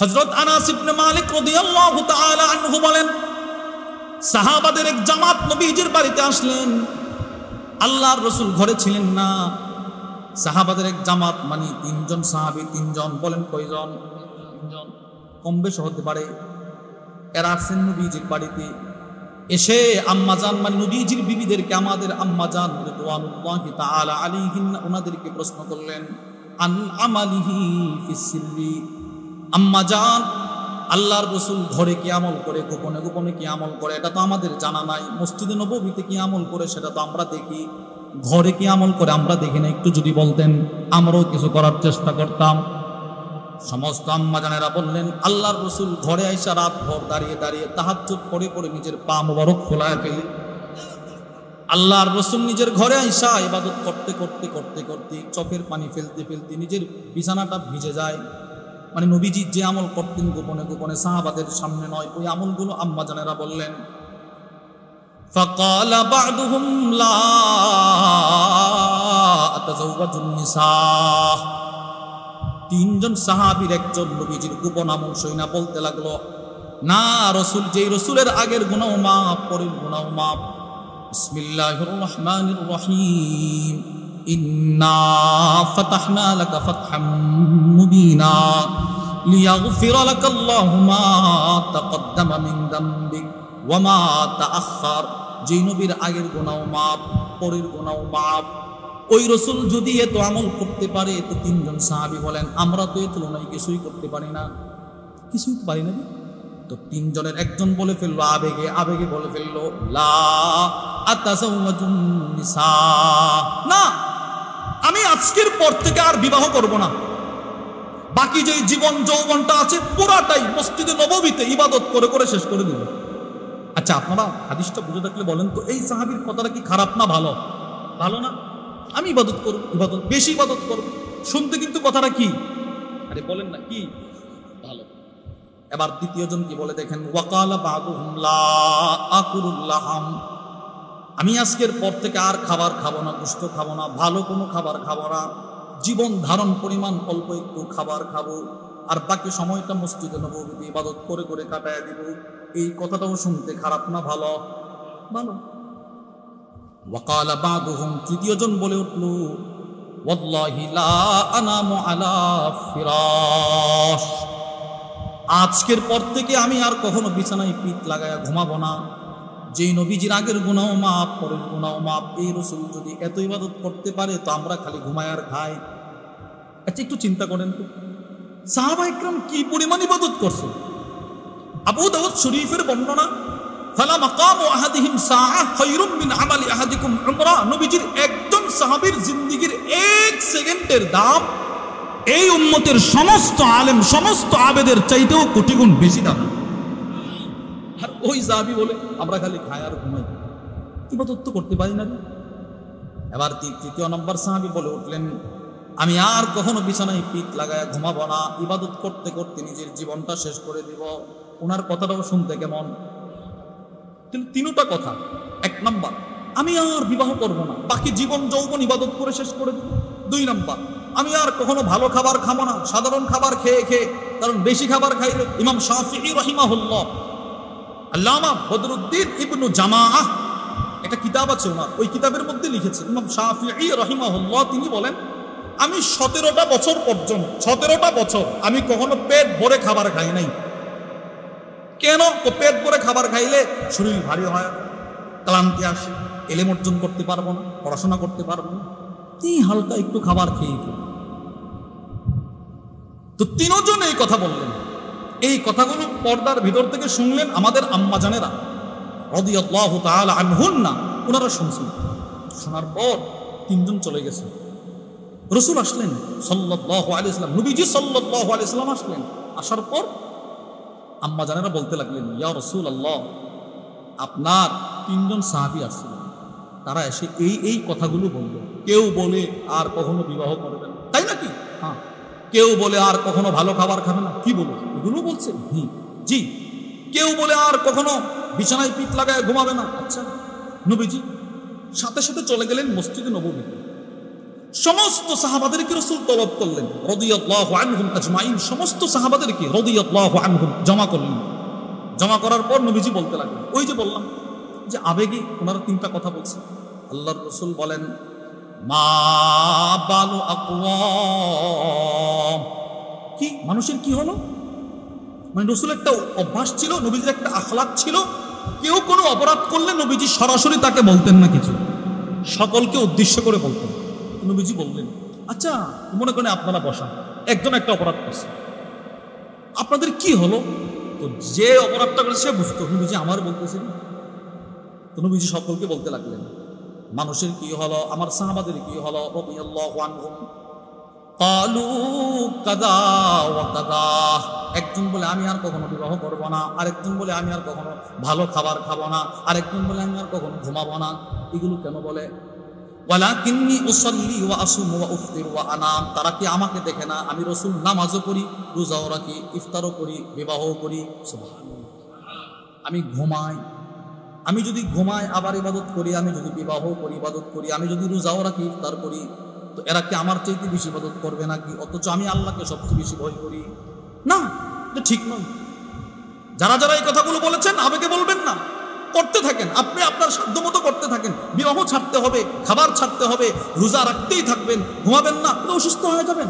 হযরত আনাস ইবনে মালিক রাদিয়াল্লাহু তাআলা আনহু বলেন, সাহাবাদের এক জামাত নবীজির বাড়িতে আসলেন। আল্লাহর রাসূল ঘরে ছিলেন না। সাহাবাদের এক জামাত মানে তিনজন সাহাবী, তিনজন বলেন কয়জন? তিনজন, কম বেশি হতে পারে। এরা আসছেন নবীজির বাড়িতে। এসে আম্মাজান মানে নবীজির বিবিদেরকে, আমাদের আম্মাজান রিদওয়ানুল্লাহি তাআলা আলাইহিন্না, ওনাদেরকে প্রশ্ন করলেন আন আমালিহি ফিস সিররি। আম্মাজান, আল্লাহর রাসূল ঘরে কি আমল করে, গোপনে গোপনে কি আমল করে, এটা তো আমাদের জানা নাই। মসজিদে নববীতে কি আমল করে সেটা তো আমরা দেখি, ঘরে কি আমল করে আমরা দেখি না। একটু যদি বলতেন আমরাও কিছু করার চেষ্টা করতাম। সমস্ত আম্মাজানেরা বললেন, আল্লাহর রাসূল ঘরে আইসা রাত ভর দাঁড়িয়ে দাঁড়িয়ে তাহাজ্জুদ পড়ে পড়ে নিজের পা মোবারক খোলায় ফেলে। আল্লাহর রাসূল নিজের ঘরে আইসা ইবাদত করতে করতে করতে করতে চোখের পানি ফেলতে ফেলতে নিজের বিছানাটা ভিজে যায়। মানে নবীজি যে আমল করতেন গোপনে গোপনে, সাহাবাদের সামনে নয়, ওই আমলগুলো আম্মাজানেরা বললেন। فقال بعضهم لا أتزوج النساء। তিনজন সাহাবীর একজন নবীজির গোপন আমল শুনে বলতে লাগলো, না রাসূল, যেই রাসূলের আগের গুনাহ মাফ, পরের গুনাহ মাফ। বিসমিল্লাহির রহমানির রহিম, ইন্না ফাতাহনা লাকা ফাতহাম মুবিনা লিয়াগফিরা লাকাল্লাহু মা তাকদ্দামা মিন যামবিক ওয়া মা তাআখার। যেই নবীর আগের গুনাহ মাফ, পরের গুনাহ মাফ। ওই রাসূল যদি এত আমল করতে পারে, তো তিনজন সাহাবী বলেন আমরা তো এর তুলনায় কিছুই করতে পারি না, কিছুই পারি না। তো তিনজনের একজন বলে ফেললো আবেগে, আবেগে বলে ফেললো লা আতাযাওয়াজুন নিসা, না আমি আজকের পর থেকে আর বিবাহ করব না। বাকি যে জীবন যৌবনটা আছে পুরাটাই মসজিদে নববীতে ইবাদত করে করে শেষ করে দেব। আচ্ছা, আপনারা হাদিসটা বুঝে থাকলে বলেন তো, এই সাহাবীর কথাটা কি খারাপ না ভালো? ভালো না? আমি ইবাদত করব, ইবাদত বেশি ইবাদত করব। শুনতে কিন্তু কথাটা কি, আরে বলেন না কি ভালো। এবার দ্বিতীয় জন কি বলে দেখেন, ওয়াকালা বাদুহুম লা আকুলুল লাহাম। আমি আজকের পর থেকে আর খাবার খাবো না, গোশত খাবো না, ভালো কোনো খাবার খাবো না, জীবন ধারণ পরিমাণ অল্প একটু খাবার খাবো, আর বাকি সময়টা মসজিদে নববীতে ইবাদত করে করে কাটায় দিব। এই কথাটাও শুনতে খারাপ না ভালো? ভালো। ওয়াকালা বাদুহুম, তৃতীয় জন বলে উঠল, ওয়াল্লাহি লা আনামু আলা ফিরাশ। আজকের পর থেকে আমি আর কখনো বিছানায় পিঠ লাগায়া ঘুমাবো না। যেই নবীজির আগের গুনাহ মাফ, পরের গুনাহ মাফ, এই রাসূল যদি এত ইবাদত করতে পারে, তো আমরা খালি ঘুমায় আর খাই। আচ্ছা, একটু চিন্তা করেন তো, সাহাবা ইকরাম কি পরিমাণ ইবাদত করছে। আবু দাউদ শরীফের বর্ণনা, ফালা মাকামু আহাদিহিম সাআহ খায়রুম মিন আমালি আহাদিকুম উমরা। নবীজির একজন সাহাবীর জিন্দেগীর এক সেকেন্ডের দাম এই উম্মতের সমস্ত আলেম, সমস্ত আবেদের চাইতেও কোটি গুণ বেশি দাম। আর ওই সাহাবী বলে আমরা খালি খাই আর ঘুমাই, ইবাদত তো করতে পারি না। এবার তৃতীয় নম্বর সাহাবী বলে উঠলেন, আমি আর কখনো বিছানায় পিঠ লাগায়া ঘুমাবো না, ইবাদত করতে করতে নিজের জীবনটা শেষ করে দিব। ওনার কথাটাও শুনতে কেমন? তিনটা কথা। এক নাম্বার, আমি আর বিবাহ করব না, বাকি জীবন যৌবন ইবাদত করে শেষ করে দেব। দুই নাম্বার, আমি আর কখনো ভালো খাবার খাবো না, সাধারণ খাবার খেয়ে খেয়ে, কারণ বেশি খাবার খাইলে ইমাম শাফিঈ রাহিমাহুল্লাহ, আল্লামা বদরুদ্দিন ইবনু জামাআহ, একটা কিতাব আছে ওনার, ওই কিতাবের মধ্যে লিখেছে ইমাম শাফিঈ রাহিমাহুল্লাহ, তিনি বলেন আমি 17টা বছর পর্যন্ত, 17টা বছর আমি কখনো পেট ভরে খাবার খাই নাই। কেন? তো পেট ভরে খাবার খাইলে শরীর ভারী হয়, ক্লান্তি আসে, এলেম অর্জন করতে পারবো না, পড়াশোনা করতে পারবো না। এই হালকা একটু খাবার খেয়ে। তো তিনজন এই কথা বললেন। এই কথাগুলো পর্দার ভিতর থেকে শুনলেন আমাদের আম্মাজানেরা রাদিয়াল্লাহু তাআলা আনহুন্না, ওনারা শুনছেন। শোনার পর তিনজন চলে গেছে। রাসূল আসলেন সাল্লাল্লাহু আলাইহি ওয়াসাল্লাম, নবীজি সাল্লাল্লাহু আলাইহি ওয়াসাল্লাম আসলেন। আসার পর আম্মাজানেরা বলতে লাগলেন, ইয়া রাসূলুল্লাহ, আপনার তিনজন সাহাবী আসছিলেন, তারা এসে এই এই কথাগুলো বলল। কেউ বলে আর কখনো বিবাহ করবে না, তাই নাকি? হ্যাঁ। কেউ বলে আর কখনো ভালো খাবার খাবে না, কি বলো এগুলো বলছে? জি। কেউ বলে আর কখনো বিছানায় পিঠ লাগায় ঘুমাবে না। আচ্ছা, নবীজি সাথে সাথে চলে গেলেন মসজিদে নববীতে। সমস্ত সাহাবাদেরকে রাসূল তলব করলেন, রাদিয়াল্লাহু আনহুম আজমাইন, সমস্ত সাহাবাদেরকে রাদিয়াল্লাহু আনহুম জমা করলেন। জমা করার পর নবীজি বলতে লাগলেন, ওই যে বললাম যে আবেগে ওনারা তিনটা কথা বলছে। আল্লাহর রাসূল বলেন, মা বালু আকওয়াম, কি মানুষের কি হলো? মানে রাসূলের একটা অভ্যাস ছিল, নবীজির একটা আখলাক ছিল, কেউ কোনো অপরাধ করলে নবীজি সরাসরি তাকে বলতেন না কিছু, সকলকে উদ্দেশ্য করে বলতেন। নবীজি বললেন, আচ্ছা মনে করেন আপনারা বসা, একজন একটা অপরাধ করছে, আপনাদের কি হলো? তো যে অপরাধটা করেছে সে বুঝতো, নবীজি আমার বলতেছেন। তো নবীজি সকলকে বলতে লাগলেন, মানুষের কি হলো, আমার সাহাবাদের কি হলো, রাদিয়াল্লাহু আনহুম ক্বালু কাযা ওয়া কাযা। একজন বলে আমি আর কখনো বিবাহ করব না, আরেকজন বলে আমি আর কখনো ভালো খাবার খাবো না, আরেকজন বলে আমি আর কখনো ঘুমাবো না। এগুলো কেন বলে? ওয়ালাকিন্নী উসাল্লি ওয়া আসুম ওয়া উফতির ওয়া আনাম। তারা কি আমাকে দেখে না? আমি রাসূল নামাজও পড়ি, রোজাও রাখি, ইফতারও করি, বিবাহও করি। সুবহানাল্লাহ। আমি ঘুমাই, আমি যদি ঘুমাই আবার ইবাদত করি, আমি যদি বিবাহ করি ইবাদত করি, আমি যদি রোজাও রাখি ইফতার করি, তো এরা কি আমার চাইতে বেশি ইবাদত করবে নাকি? অথচ আমি আল্লাহকে সবচেয়ে বেশি ভয় করি না, এটা ঠিক নয়। যারা যারা এই কথাগুলো বলেছেন আবেগে বলবেন না, করতে থাকেন, আপনি আপনার সাধ্যমতো করতে থাকেন। বিবাহ ছাড়তে হবে, খাবার ছাড়তে হবে, রোজা রাখতেই থাকবেন, ঘুমাবেন না, অসুস্থ হয়ে যাবেন।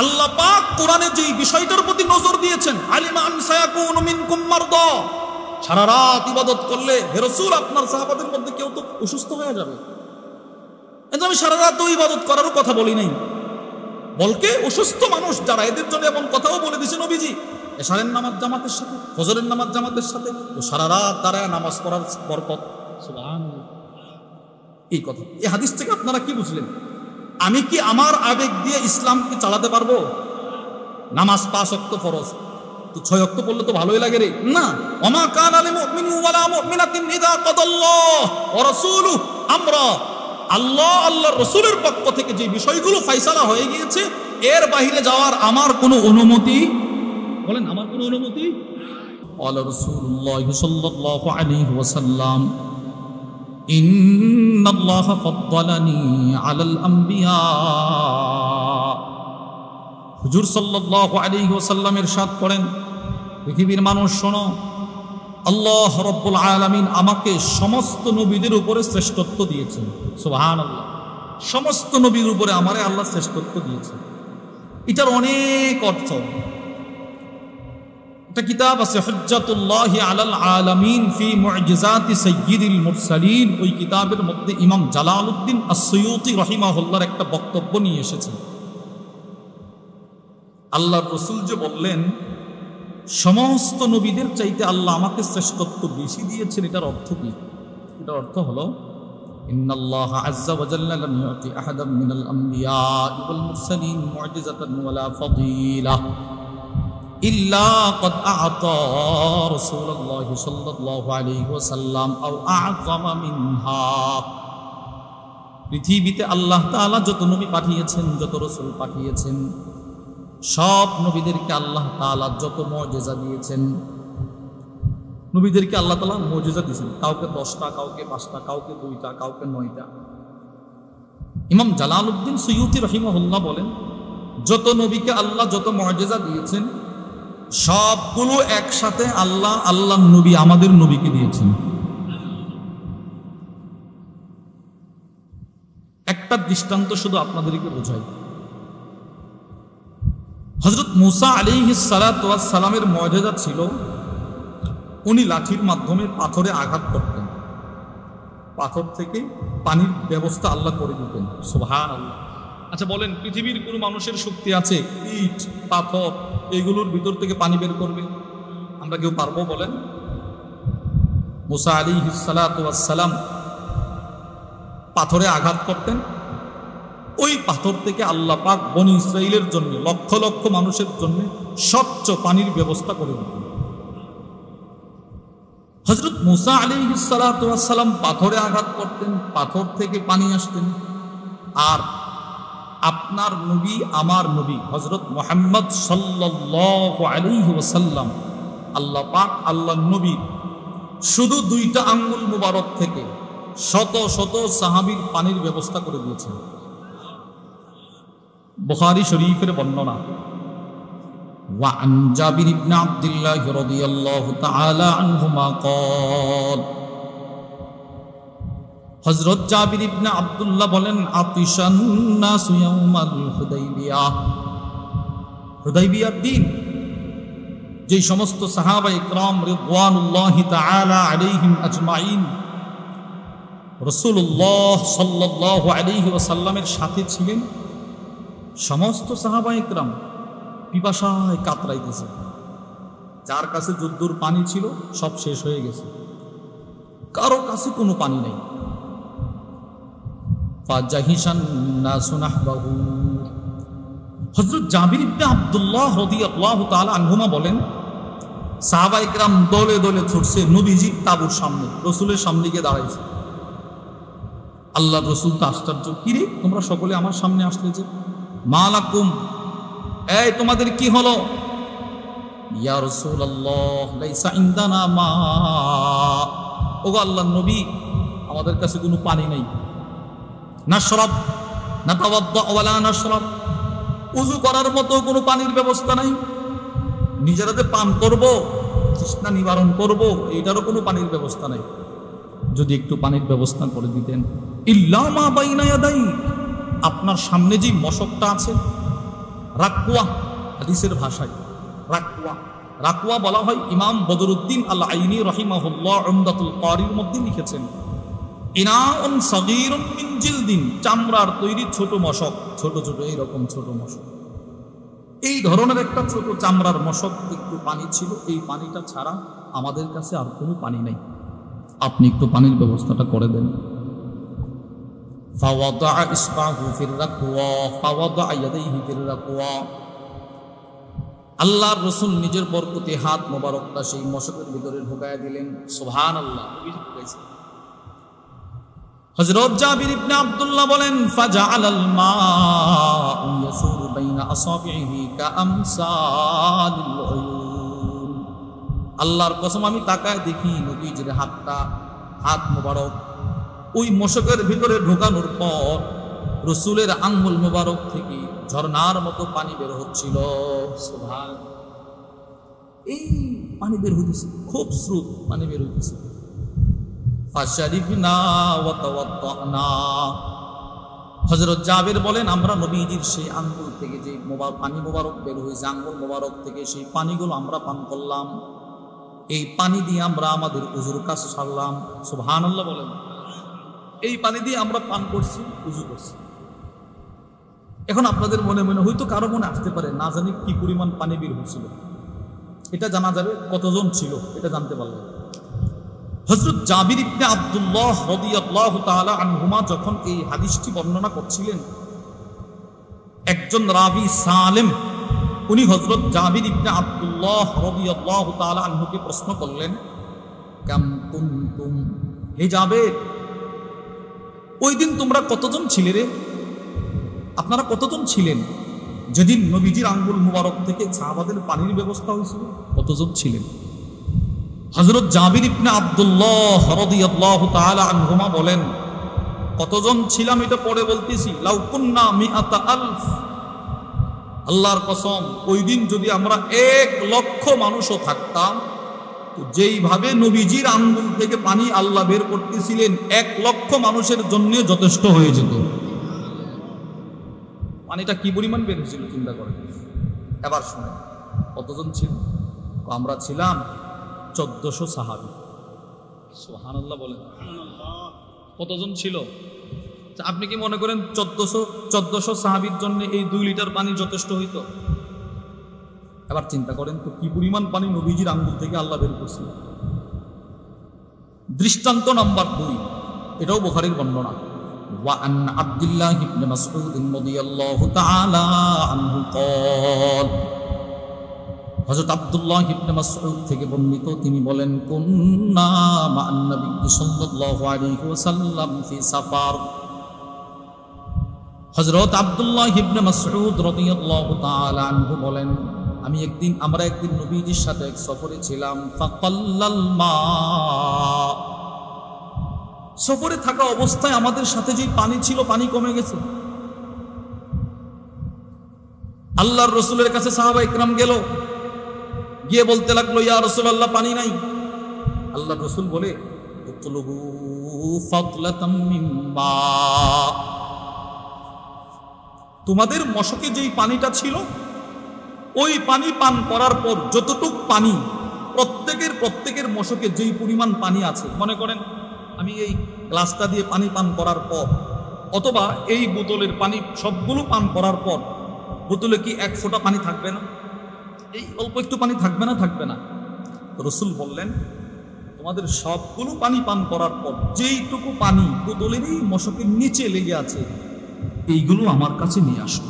আল্লাহ পাক কোরআনে যেই বিষয়টার প্রতি নজর দিয়েছেন, আলিমা আন সায়াকুনু মিনকুম মারদা, সারা রাত ইবাদত করলে হে রাসূল আপনার সাহাবাদের মধ্যে কেউ তো অসুস্থ হয়ে যাবে। কিন্তু আমি সারা রাত ইবাদত করারও কথা বলি নাই, বলকে অসুস্থ মানুষ যারা, এদের জন্য এমন কথাও বলে দিয়েছে নবীজি, এশারের নামাজ জামাতের সাথে, ফজরের নামাজ জামাতের সাথে, তো সারা রাত দাঁড়ায় নামাজ পড়ার বরকত। সুবহানাল্লাহ। এই কথা, এই হাদিস থেকে আপনারা কি বুঝলেন? আমি কি আমার আবেগ দিয়ে ইসলামকে চালাতে পারবো? নামাজ 5 ওয়াক্ত ফরজ, তো 6 ওয়াক্ত পড়লে তো ভালোই লাগে রে না। ওমা কানা লিল মুমিনিন ওয়ালা মুমিনাতিন ইযা কাদাল্লাহু ওয়া রাসূলুহু আমরা, আল্লাহ আল্লাহর রাসূলের পক্ষ থেকে যে বিষয়গুলো ফয়সালা হয়ে গিয়েছে, এর বাইরে যাওয়ার আমার কোনো অনুমতি, বলেন আমার কোনো অনুমতি। আল্লাহ রাসূলুল্লাহ সাল্লাল্লাহু আলাইহি ওয়াসাল্লাম, ইন্নাল্লাহা ফাদ্দালানি আলাল আমবিয়া। হুজুর সাল্লাল্লাহু আলাইহি ওয়াসাল্লাম ইরশাদ করেন, পৃথিবীর মানুষ শোনো, আল্লাহ রাব্বুল আলামিন আমাকে সমস্ত নবীদের উপরে শ্রেষ্ঠত্ব দিয়েছেন। সুবহানাল্লাহ। সমস্ত নবীর উপরে আমারে আল্লাহ শ্রেষ্ঠত্ব দিয়েছেন। এটার অনেক অর্থ। একটা কিতাব আছে হুজ্জাতুল্লাহি আলাল আলামিন ফি মুজিজাতি সাইয়্যিদিল মুরসালিন, ওই কিতাবের মধ্যে ইমাম জালালউদ্দিন আস-সুয়ুতি রাহিমাহুল্লাহর একটা বক্তব্য নিয়ে এসেছেন। আল্লাহর রাসূল যে বললেন সমস্ত নবীদের চাইতে আল্লাহ আমাকে শ্রেষ্ঠত্ব বেশি দিয়েছেন, এটার অর্থ কি? এটার অর্থ হলো, ইন্নাল্লাহা আযজা ওয়া জাল্লা লাম ইউতি আহাদাম মিনাল আমবিয়া ওয়াল মুরসালিন মুজিজাতান ওয়ালা ফাদিলা ইল্লা ক্বাদ আ'তা রাসূলুল্লাহ সাল্লাল্লাহু আলাইহি ওয়াসাল্লাম আও আ'যামা মিনহা। পৃথিবীতে আল্লাহ তাআলা যত নবী পাঠিয়েছেন, যত রাসূল পাঠিয়েছেন, সব নবীদেরকে আল্লাহ তাআলা যত মুজিজা দিয়েছেন, নবীদেরকে আল্লাহ তাআলা মুজিজা দিয়েছেন, কাউকে 10টা, কাউকে 5টা, কাউকে 2টা, কাউকে 9টা। ইমাম জালালউদ্দিন সুয়ুতি রাহিমাহুল্লাহ বলেন, যত নবীকে আল্লাহ যত মুজিজা দিয়েছেন, সবগুলো একসাথে আল্লাহ আল্লাহর নবী আমাদের নবীকে দিয়েছেন। একটা দৃষ্টান্ত শুধু আপনাদেরকে বোঝাই। হযরত মূসা আলাইহিস সালাতু ওয়াস সালামের মুজিজা ছিল, উনি লাঠির মাধ্যমে পাথরে আঘাত করতেন, পাথর থেকে পানির ব্যবস্থা আল্লাহ করে দিতেন। সুবহানাল্লাহ। আচ্ছা বলেন, পৃথিবীর কোন মানুষের শক্তি আছে ইট পাথর এগুলোর ভিতর থেকে পানি বের করবে? আমরা কেউ পারবো বলেন? মূসা আলাইহিস সালাতু ওয়াস সালাম পাথরে আঘাত করতেন, ওই পাথর থেকে আল্লাহ পাক বনি ইসরাইলের জন্য, লক্ষ লক্ষ মানুষের জন্য স্বচ্ছ পানির ব্যবস্থা করে দিতেন। হযরত মূসা আলাইহিস সালাতু ওয়াস সালাম পাথরে আঘাত করতেন, পাথর থেকে পানি আসতেন। আর আপনার নবী, আমার নবী হযরত মুহাম্মদ সাল্লাল্লাহু আলাইহি ওয়াসাল্লাম, আল্লাহ পাক আল্লাহর নবী শুধু 2টা আঙ্গুল মুবারক থেকে শত শত সাহাবীর পানির ব্যবস্থা করে দিয়েছেন। বুখারী শরীফের বর্ণনা। وعن جابر بن عبد الله رضي الله تعالى عنهما قال হযরত জাবির ইবনে আব্দুল্লাহ বলেন, আতিশান নাসু ইয়াউমাল হুদাইবিয়া, হুদাইবিয়ার দিন যে সমস্ত সাহাবায়ে কিরাম রিদওয়ানুল্লাহি তাআলা আলাইহিম আজমাইন রাসূলুল্লাহ সাল্লাল্লাহু আলাইহি ওয়াসাল্লামের সাথে ছিলেন, সমস্ত সাহাবায়ে কিরাম পিপাসায় কাতরাইতেছে। যার কাছে যদ্দুর পানি ছিল সব শেষ হয়ে গেছে, কারো কাছে কোনো পানি নেই। ফাজাহিশান নাসু নাহবাহু, হযরত জাবির ইবনে আব্দুল্লাহ রাদিয়াল্লাহু তাআলা আনহুমা বলেন, সাহাবায়ে কিরাম দলে দলে ছুটছে নবীজির তাঁবুর সামনে, রাসূলের সামনে গিয়ে দাঁড়াইছে। আল্লাহর রাসূল তো আশ্চর্য, কি রে তোমরা সকলে আমার সামনে আসলে যে, মালাকুম, এই তোমাদের কি হলো? ইয়া রাসূলুল্লাহ লাইসা ইনদানা মা, ওগো আল্লাহর নবী আমাদের কাছে কোনো পানি নেই। নাশরাব নাতাওয়াদ্দা ওয়ালা নাশরাব, ওযু করার মতো কোনো পানির ব্যবস্থা নাই, নিজেরাতে পান করব, তৃষ্ণা নিবারণ করব, এটারও কোনো পানির ব্যবস্থা নাই। যদি একটু পানির ব্যবস্থা করে দিতেন। ইল্লা মা বাইনা ইয়াদাই, আপনার সামনে যে মশকটা আছে, রাকুয়া, হাদিসের ভাষায় রাকুয়া, রাকুয়া বলা হয়। ইমাম বদরুদ্দিন আল আইনি রাহিমাহুল্লাহ উমদাতুল কারির মধ্যে লিখেছেন, ইনাউন সাগীরুন মিন জিলদিন, চামড়ার তৈরি ছোট মশক, ছোট ছোট এইরকম ছোট মশক, এই ধরনের একটা ছোট চামড়ার মশক, একটু পানি ছিল, এই পানিটা ছাড়া আমাদের কাছে আর কোনো পানি নেই, আপনি একটু পানির ব্যবস্থাটা করে দেন। ফাওয়াদা ইসবাহু ফির রাকওয়া ফাওয়াদা ইয়াদাইহি ফির রাকওয়া, আল্লাহর রাসূল নিজের বরকতি হাত মোবারকটা সেই মশকের ভিতরে ঢুকায় দিলেন। সুবহানাল্লাহ। হযরত জাবির ইবনে আব্দুল্লাহ বলেন, ফাজাআলাল মাউ ইয়াসুরু বাইনা আসাবিহি কাআমসালিল উয়ুন, আল্লাহর কসম আমি তাকায় দেখি নবীজির হাতটা, হাত মোবারক ওই মশকের ভিতরে ঢোকানোর পর রাসূলের আঙ্গুল মোবারক থেকে ঝর্ণার মতো পানি বের হচ্ছিল। সুবহান, এই পানি বের হইতেছে, খুব স্রোত পানি বের হইতেছে। ফাশারিবনা ওয়া তাওয়াদ্দানা, হযরত জাবির বলেন, আমরা নবীজির সেই আঙ্গুল থেকে যে পানি মোবারক বের হয়েছে, আঙ্গুল মোবারক থেকে সেই পানিগুলো আমরা পান করলাম, এই পানি দিয়ে আমরা আমাদের উযুর কাজ সারলাম। সুবহানাল্লাহ বলেন, এই পানি দিয়ে আমরা পান করছি, উযু করছি। এখন আপনাদের মনে মনে হয়তো কারো মনে আসতে পারে, না জানি কি পরিমাণ পানি বের হয়েছিল, এটা জানা যাবে কতজন ছিল, এটা জানতে পারলেন। হযরত জাবির ইবনে আব্দুল্লাহ রাদিয়াল্লাহু তাআলা আনহুমা যখন এই হাদিসটি বর্ণনা করছিলেন, একজন রাবি সালেম, উনি হযরত জাবির ইবনে আব্দুল্লাহ রাদিয়াল্লাহু তাআলা আনহুকে প্রশ্ন করলেন, কাম কুনতুম, হে জাবির ওই দিন তোমরা কতজন ছিলে রে? আপনারা কতজন ছিলেন যেদিন নবীজির আঙ্গুল মুবারক থেকে সাহাবাদের পানির ব্যবস্থা হয়েছিল? কতজন ছিলেন? হযরত জাবির ইবনে আব্দুল্লাহ রাদিয়াল্লাহু তাআলা আনহুমা বলেন, কতজন ছিলাম এটা পরে বলতেছি। লাউ কুন্না মিআতা আলফ, আল্লাহর কসম ওই দিন যদি আমরা 1,00,000 মানুষও থাকতাম, তো যেইভাবে নবীজির আঙ্গুল থেকে পানি আল্লাহ বের করতেছিলেন, 1,00,000 মানুষের জন্য যথেষ্ট হয়ে যেত। পানিটা কি পরিমাণ বের হয়েছিল চিন্তা করেন। এবার শুনে কতজন ছিল? আমরা ছিলাম 1400 সাহাবী। সুবহানাল্লাহ বলেন। কতজন ছিল? আপনি কি মনে করেন 1400 সাহাবীর জন্য এই 2 লিটার পানি যথেষ্ট হইতো? এবার চিন্তা করেন তো কি পরিমাণ পানি নবীজির আঙ্গুল থেকে আল্লাহ বের করছিল। দৃষ্টান্ত নাম্বার 2, এটাও বুখারীর বর্ণনা। وعن عبد الله بن مسعود رضي الله تعالى عنه قال, হযরত আব্দুল্লাহ ইবনে মাসউদ থেকে বর্ণিত, তিনি বলেন, কুন্না মা'আন নবী সাল্লাল্লাহু আলাইহি ওয়াসাল্লাম ফি সাফার। হযরত আব্দুল্লাহ ইবনে মাসউদ রাদিয়াল্লাহু তাআলা আনহু বলেন, আমরা একদিন নবীজির সাথে এক সফরে ছিলাম। ফাকাল্লাল মা, সফরে থাকা অবস্থায় আমাদের সাথে যে পানি ছিল, পানি কমে গেছে। আল্লাহর রসুলের কাছে সাহাবা ইকরাম গেল, গিয়ে বলতে লাগলো, ইয়া রাসূলুল্লাহ, পানি নাই। আল্লাহর রসুল বলে, উতলুবু ফাতলাতাম মিন মা, তোমাদের মশকে যেই পানিটা ছিল ওই পানি পান করার পর যতটুক পানি প্রত্যেকের মশকে যেই পরিমাণ পানি আছে, মনে করেন আমি এই গ্লাসটা দিয়ে পানি পান করার পর অথবা এই বোতলের পানি সবগুলো পান করার পর বোতলে কি এক ফোঁটা পানি থাকবে না? এই অল্প একটু পানি থাকবে না? থাকবে না। রসুল বললেন, তোমাদের সবগুলো পানি পান করার পর যেইটুকু পানি বোতলেরই মশকের নিচে লেগে আছে এইগুলো আমার কাছে নিয়ে আসো।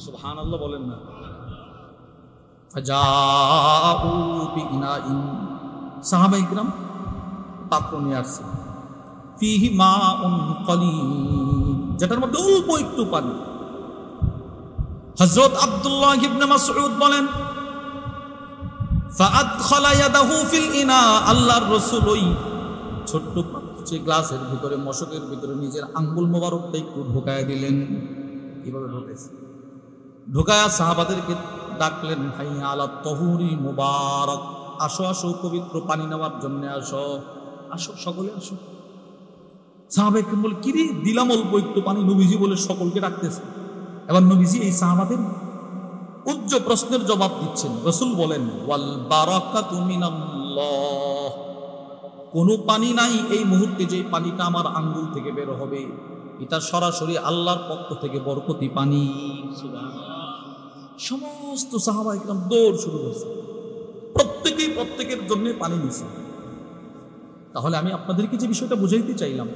সুবহানাল্লাহ বলেন না? ফাজাউ বিইনাইন, সাহাবা ইকরাম পাত্র নিয়ে আসছে, ফিহি মাউন কলিল, যেটার মধ্যে অল্প একটু পানি। হযরত আব্দুল্লাহ ইবনে মাসউদ বলেন, ফাআদখালা ইয়াদাহু ফিল ইনা, আল্লাহর রাসূল ওই ছোট্ট পাত্রে গ্লাসের ভিতরে মশকের ভিতরে নিজের আঙ্গুল মোবারকটা একটু ঢোকায় দিলেন। কিভাবে ঢোকাইছে? ঢোকায়া সাহাবাদেরকে ডাকলেন, হাইয়া আলা তাহুরি মুবারক, আসো আসো পবিত্র পানি নেওয়ার জন্য আসো, আসো সকলে আসো। সাহাবাকে বলে, কি রে, দিলাম অল্প একটু পানি, নবীজি বলে সকলকে ডাকতেছে। এবার নবীজি এই সাহাবাদের উচ্চ প্রশ্নের জবাব দিচ্ছেন। রাসূল বলেন, ওয়াল বারাকাতু মিনাল্লাহ, কোনো পানি নাই এই মুহূর্তে যে পানিটা আমার আঙ্গুল থেকে বের হবে এটা সরাসরি আল্লাহর পক্ষ থেকে বরকতি পানি। সমস্ত সাহাবা ইকরাম দৌড় শুরু করছে, প্রত্যেকের জন্য পানি নিছে। তাহলে আমি আপনাদেরকে যে বিষয়টা বুঝাইতে চাইলাম,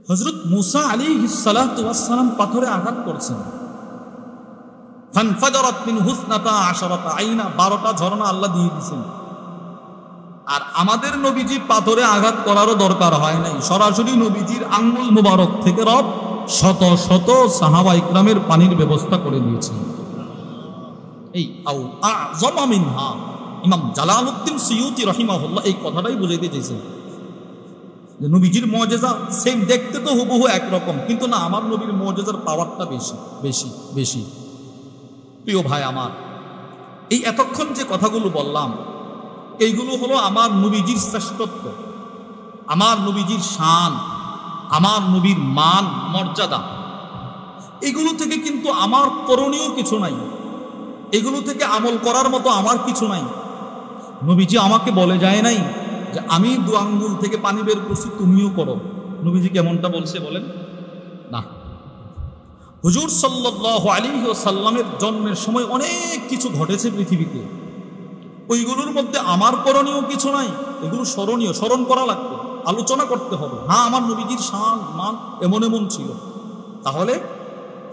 হযরত মুসা আলাইহিস সালাতু ওয়াস সালাম পাথরে আঘাত করছেন, ফানফাজারাত মিন হুসনাতা আশরাতা আইনা, 12টা ঝর্ণা আল্লাহ দিয়ে দিয়েছেন। আর আমাদের নবীজি পাথরে আঘাত করারও দরকার হয় নাই, সরাসরি নবীজির আঙ্গুল মুবারক থেকে রব শত শত সাহাবা ইকরামের পানির ব্যবস্থা করে দিয়েছেন। এই আও আযমা মিনহা, ইমাম জালালউদ্দিন সুয়ুতি রাহিমাহুল্লাহ এই কথাটাই বুঝাইতে চেয়েছেন যে নবীজির মুআজিজা সেম, দেখতে তো হুবহু একরকম, কিন্তু না, আমার নবীর মুআজিজার পাওয়ারটা বেশি বেশি বেশি। প্রিয় ভাই আমার, এই এতক্ষণ যে কথাগুলো বললাম এইগুলো হলো আমার নবীজির শ্রেষ্ঠত্ব, আমার নবীজির শান, আমার নবীর মান মর্যাদা। এগুলো থেকে কিন্তু আমার করণীয় কিছু নাই, এগুলো থেকে আমল করার মতো আমার কিছু নাই। নবীজি আমাকে বলে যায় নাই যে আমি 2 আঙ্গুল থেকে পানি বের করছি, তুমিও করো। নবীজি কেমনটা বলছে বলেন না? হুজুর সাল্লাল্লাহু আলাইহি ওয়াসাল্লামের জন্মের সময় অনেক কিছু ঘটেছে পৃথিবীতে, ওইগুলোর মধ্যে আমার করণীয় কিছু নাই। এগুলো স্মরণীয়, স্মরণ করা লাগবে, আলোচনা করতে হবে। হ্যাঁ, আমার নবীজির শান মান এমন এমন ছিল, তাহলে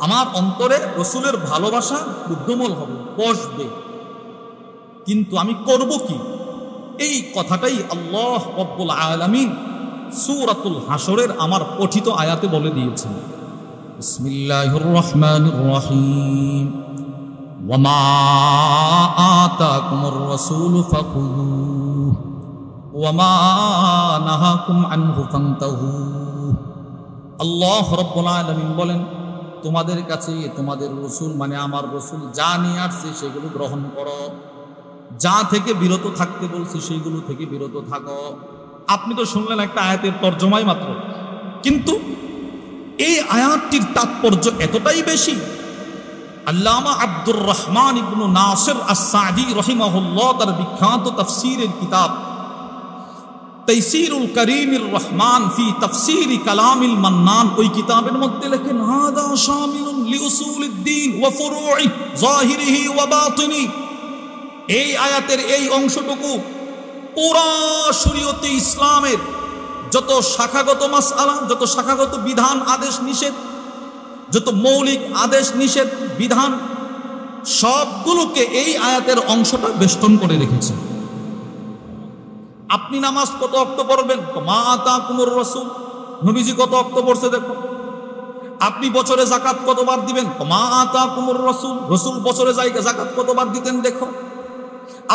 আমার অন্তরে রসুলের ভালোবাসা উদ্যমল হবে, বসবে। কিন্তু আমি করব কি? এই কথাটাই আল্লাহ রব্বুল আলামিন সূরাতুল হাশরের আমার পঠিত আয়াতে বলে দিয়েছেন। বিসমিল্লাহির রহমানির রহিম, ওয়ামা আতাকুমুর রাসূলু ফাখুযুহু ওয়ামা নাহাকুম আনহু ফান্তাহু। আল্লাহ রব্বুল আলামিন বলেন, তোমাদের কাছে তোমাদের রসুল মানে আমার রসুল যা নিয়ে আসছে সেগুলো গ্রহণ করো, যা থেকে বিরত থাকতে বলছি সেইগুলো থেকে বিরত থাকো। আপনি তো শুনলেন একটা আয়াতের তর্জমাই মাত্র, কিন্তু এই আয়াতটির তাৎপর্য এতটাই বেশি। আল্লামা আব্দুর রহমান ইবনু নাসির আস-সাদি রাহিমাহুল্লাহ তার বিখ্যাত তাফসীরের কিতাব তাইসিরুল কারীমির রহমান ফি তাফসীরি কালামিল মান্নান, ওই কিতাবের মধ্যে লেখেন, হাদা শামিলুন লিউসুলিদ্দিন ওয়া ফুরুই যাহিরিহি ওয়া বাতিনি। এই আয়াতের এই অংশটুকু পুরা শরীয়তে ইসলামের যত শাখাগত মাসআলা, যত শাখাগত বিধান, আদেশ নিষেধ, যত মৌলিক আদেশ নিষেধ বিধান, সবগুলোকে এই আয়াতের অংশটা বেষ্টন করে রেখেছে। আপনি নামাজ কত ওয়াক্ত পড়বেন? মা আতাকুমুর রাসূল, নবীজি কত ওয়াক্ত পড়ছে দেখো। আপনি বছরে যাকাত কতবার দিবেন? মা আতাকুমুর রাসূল, রাসূল বছরে যাকাত কতবার দিতেন দেখো।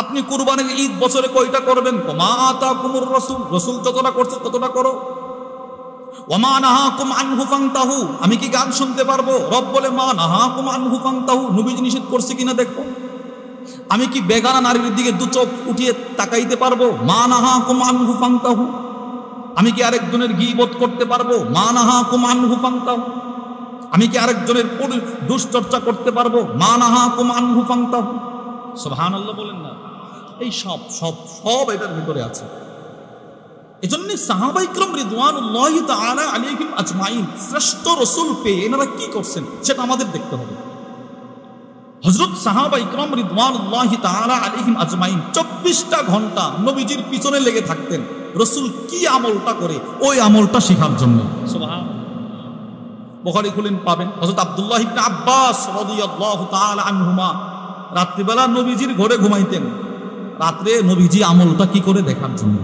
আপনি কুরবানির ঈদ বছরে কয়টা করবেন? মা আতাকুমুর রাসূল, রাসূল যতটা করছে ততটা করো। ওয়া মা নাহাকুম আনহু ফান্তাহু, আমি কি গান শুনতে পারবো? রব বলে মা নাহাকুম আনহু ফান্তাহু, নবীজি নিষেধ করছে কিনা দেখো। আমি কি বেগানা নারীর দিকে দু চোখ উঠিয়ে তাকাইতে পারবো? মা নাহাকুম আনহু ফান্তাহু। আমি কি আরেকজনের গীবত করতে পারবো? মা নাহাকুম আনহু ফান্তাহু। আমি কি আরেকজনের দুশ্চর্চা করতে পারবো? মা নাহাকুম আনহু ফান্তাহু। সুবহানাল্লাহ বলেন না। এই সব সব সব এটার ভিতরে আছে। এজন্য সাহাবায়ে কিরাম রিদওয়ানুল্লাহি তাআলা আলাইহিম আজমাইন শ্রেষ্ঠ রাসূল পেয়ে এনারা কি করছেন সেটা আমাদের দেখতে হবে। হযরত সাহাবায়ে কিরাম রিদওয়ানুল্লাহি তাআলা আলাইহিম আজমাইন 24টা ঘন্টা নবীজির পিছনে লেগে থাকতেন রাসূল কি আমলটা করে ওই আমলটা শেখার জন্য। সুবহানাল্লাহ। বুখারী খুলেন পাবেন হযরত আব্দুল্লাহ ইবনে আব্বাস রাদিয়াল্লাহু তাআলা আনহুমা রাত্রিবেলা নবীজির ঘরে ঘুমাইতেন, রাত্রে নবীজি আমলটা কি করে দেখার জন্য।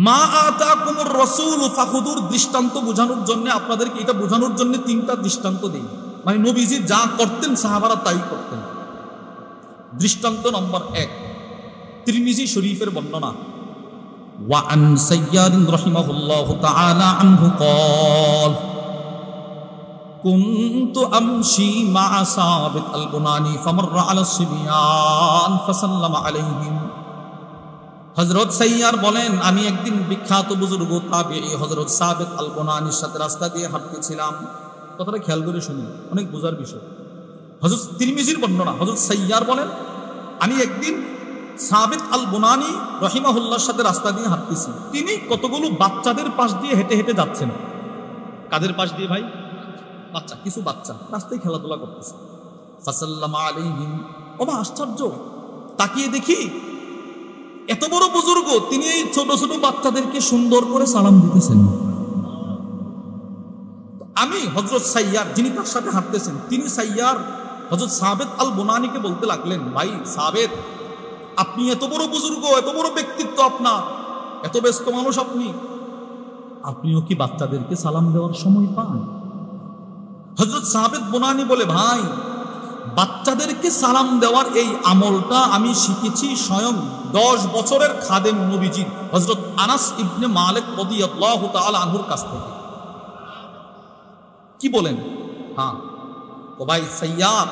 মা আতাকুমুর রাসূল ফাখুদুর দৃষ্টান্ত বোঝানোর জন্য, আপনাদেরকে এটা বোঝানোর জন্য 3টা দৃষ্টান্ত দেই, মানে নবীজি যা করতেন সাহাবারা তাই করতেন। দৃষ্টান্ত নম্বর 1 তিরমিজি শরীফের বর্ণনা। ওয়া আন সাইয়্যার রাহিমাহুল্লাহু তাআলা আনহু قال كنت امشي مع ثابت البناني فمر على الصبيان فسلم عليهم। হযরত সাইয়্যার বলেন আমি একদিন বিখ্যাত বুজুর্গ তাবেঈ হযরত সাবিত আল বুনানির সাথে রাস্তা দিয়ে হাঁটতেছিলাম। কথাটা খেয়াল করে শুনুন, অনেক বোঝার বিষয়। হযরত তিরমিজির বর্ণনা, হযরত সাইয়্যার বলেন আমি একদিন সাবিত আল বুনানি রহিমাহুল্লাহর সাথে রাস্তা দিয়ে হাঁটতেছি। তিনি কতগুলো বাচ্চাদের পাশ দিয়ে হেঁটে হেঁটে যাচ্ছেন। কাদের পাশ দিয়ে ভাই? বাচ্চা, কিছু বাচ্চা রাস্তায় খেলাধুলা করতেছে। ফাসাল্লামা আলাইহিম, ওমা আশ্চর্য, তাকিয়ে দেখি এত বড় বুজুর্গ তিনি এই ছোট ছোট বাচ্চাদেরকে সুন্দর করে সালাম দিতেছেন। আমি হযরত সাইয়্যার যিনি তার সাথে হাঁটতেছেন, তিনি সাইয়্যার হযরত সাবিত আল বুনানিকে বলতে লাগলেন, ভাই সাবিত, আপনি এত বড় বুজুর্গ, এত বড় ব্যক্তিত্ব আপনার, এত ব্যস্ত মানুষ আপনিও কি বাচ্চাদেরকে সালাম দেওয়ার সময় পান? হযরত সাবিত বুনানি বলে, ভাই বাচ্চাদেরকে সালাম দেওয়ার এই আমলটা আমি শিখেছি স্বয়ং 10 বছরের খাদেম নবীজির হযরত আনাস ইবনে মালিক রাদিয়াল্লাহু তাআলা আনহুর কাছ থেকে। কি বলেন? হ্যাঁ। ও ভাই সাইয়্যার,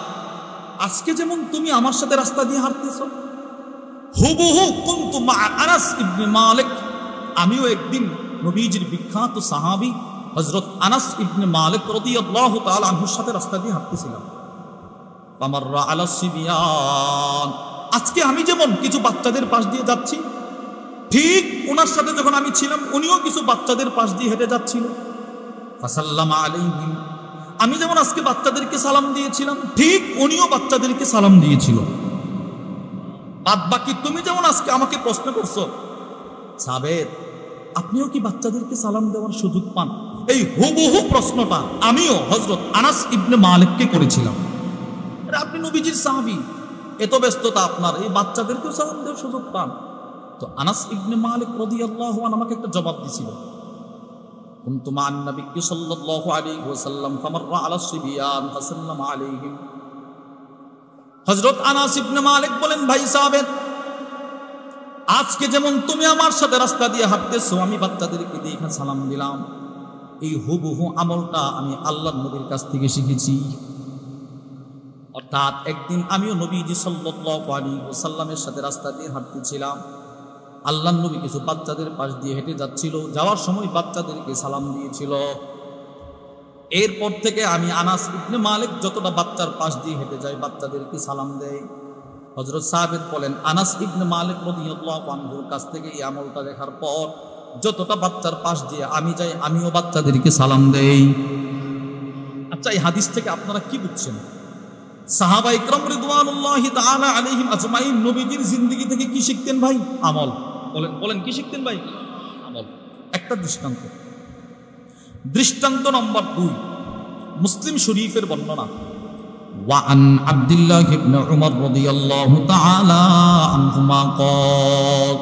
আজকে যেমন তুমি আমার সাথে রাস্তা দিয়ে হাঁটতেছো, হুবহু কুনতু মা আনাস ইবনে মালিক, আমিও একদিন নবীজির বিখ্যাত সাহাবী হযরত আনাস ইবনে মালিক রাদিয়াল্লাহু তাআলা আনহুর সাথে রাস্তা দিয়ে হাঁটতেছিলাম। ফামাররা আলা সিবিয়ান, আজকে আমি যেমন কিছু বাচ্চাদের পাশ দিয়ে যাচ্ছি, ঠিক ওনার সাথে যখন আমি ছিলাম উনিও কিছু বাচ্চাদের পাশ দিয়ে হেঁটে যাচ্ছিল। ফাসাল্লামা আলাইহিম, আমি যেমন আজকে বাচ্চাদেরকে সালাম দিয়েছিলাম, ঠিক উনিও বাচ্চাদেরকে সালাম দিয়েছিল। বাদ বাকি তুমি যেমন আজকে আমাকে প্রশ্ন করছো, সাবেত আপনিও কি বাচ্চাদেরকে সালাম দেওয়ার সুযোগ পান? এই হুবহু প্রশ্নটা আমিও হযরত আনাস ইবনে মালিককে করেছিলাম। আপনি নবীজির সাহাবী, এত ব্যস্ততা আপনার, এই বাচ্চাদেরকেও সালাম দেওয়ার সুযোগ পান? তো আনাস ইবনে মালিক রাদিয়াল্লাহু আনহু আমাকে একটা জবাব দিয়েছিল, কুনতু মা'আন নবী সাল্লাল্লাহু আলাইহি ওয়াসাল্লাম ফামাররা আলা সিবিয়ান ফাসাল্লামা আলাইহিম। হযরত আনাস ইবনে মালিক বলেন, ভাই সাহাবেদ, আজকে যেমন তুমি আমার সাথে রাস্তা দিয়ে হাঁটতেছো, আমি বাচ্চাদেরকে দেখে সালাম দিলাম, এই হুবহু আমলটা আমি আল্লাহর নবীর কাছ থেকে শিখেছি। অর্থাৎ একদিন আমিও নবীজি সাল্লাল্লাহু আলাইহি ওয়াসাল্লামের সাথে রাস্তা দিয়ে হাঁটতেছিলাম, আল্লাহর নবী কিছু বাচ্চাদের পাশ দিয়ে হেঁটে যাচ্ছিল, যাওয়ার সময় বাচ্চাদেরকে সালাম দিয়েছিল। এরপর থেকে আমি আনাস ইবনে মালিক যতটা বাচ্চার পাশ দিয়ে হেঁটে যায় বাচ্চাদেরকে সালাম দেয়। হযরত সাবিত বলেন, আনাস ইবনে মালিক রাদিয়াল্লাহু আনহুর কাছ থেকে এই আমলটা দেখার পর যতটা বাচ্চার পাশ দিয়ে আমি যাই আমিও বাচ্চাদেরকে সালাম দেই। আচ্ছা, এই হাদিস থেকে আপনারা কি বুঝছেন? সাহাবায়ে কিরাম রিদওয়ানুল্লাহি তাআলা আলাইহিম আজমাইন নবীজির জিন্দেগি থেকে কি শিখতেন ভাই? আমল। বলেন বলেন কি শিখতেন ভাই? আমল। একটা দৃষ্টান্ত। দৃষ্টান্ত নম্বর 2 মুসলিম শরীফের বর্ণনা। ওয়া আন আব্দুল্লাহ ইবনে উমর রাদিয়াল্লাহু তাআলা আনহুমা قال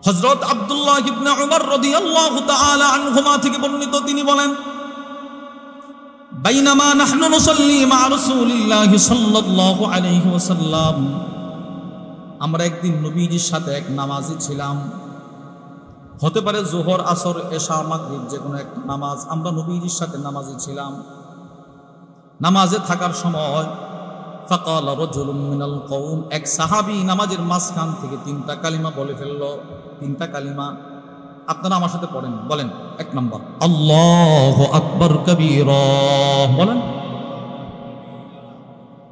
হযরত আব্দুল্লাহ ইবনে উমর রাদিয়াল্লাহু তাআলা আনহুমা থেকে বর্ণিত, তিনি বলেন, বাইনামা নাহনু নুসাল্লি মা রাসূলিল্লাহি সাল্লাল্লাহু আলাইহি ওয়াসাল্লাম, আমরা একদিন নবীজির সাথে এক নামাজে ছিলাম। হতে পারে জোহর, আসর, এশা, মাগরিব, যে কোনো একটা নামাজ। আমরা নবীজির সাথে নামাজে ছিলাম। নামাজে থাকার সময় ফাকাল রাজুলুম মিনাল কওম, এক সাহাবী নামাজের মাঝখান থেকে 3টা কালিমা বলে ফেলল। 3টা কালিমা আপনারা আমার সাথে পড়েন, বলেন। 1 নম্বর আল্লাহু আকবার কাবীরা, বলেন।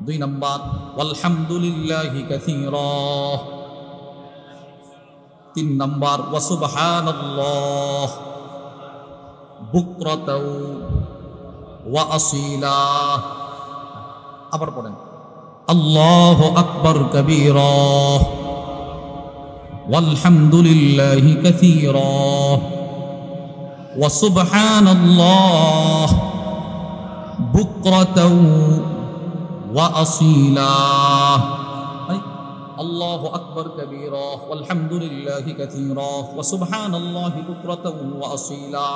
2 নম্বর আলহামদুলিল্লাহি কাসীরা। 3 নম্বর ওয়া সুবহানাল্লাহ বুকরাতাও ওয়া আসীলা। আবার পড়েন আল্লাহু আকবার কাবীরা ওয়ালহামদুলিল্লাহি কাসীরা ওয়া সুবহানাল্লাহ বুকরাতাও ওয়া আসীলা। আল্লাহু আকবার কাবীরা ওয়ালহামদুলিল্লাহি কাসীরা ওয়া সুবহানাল্লাহি বুকরাতাও ওয়া আসীলা।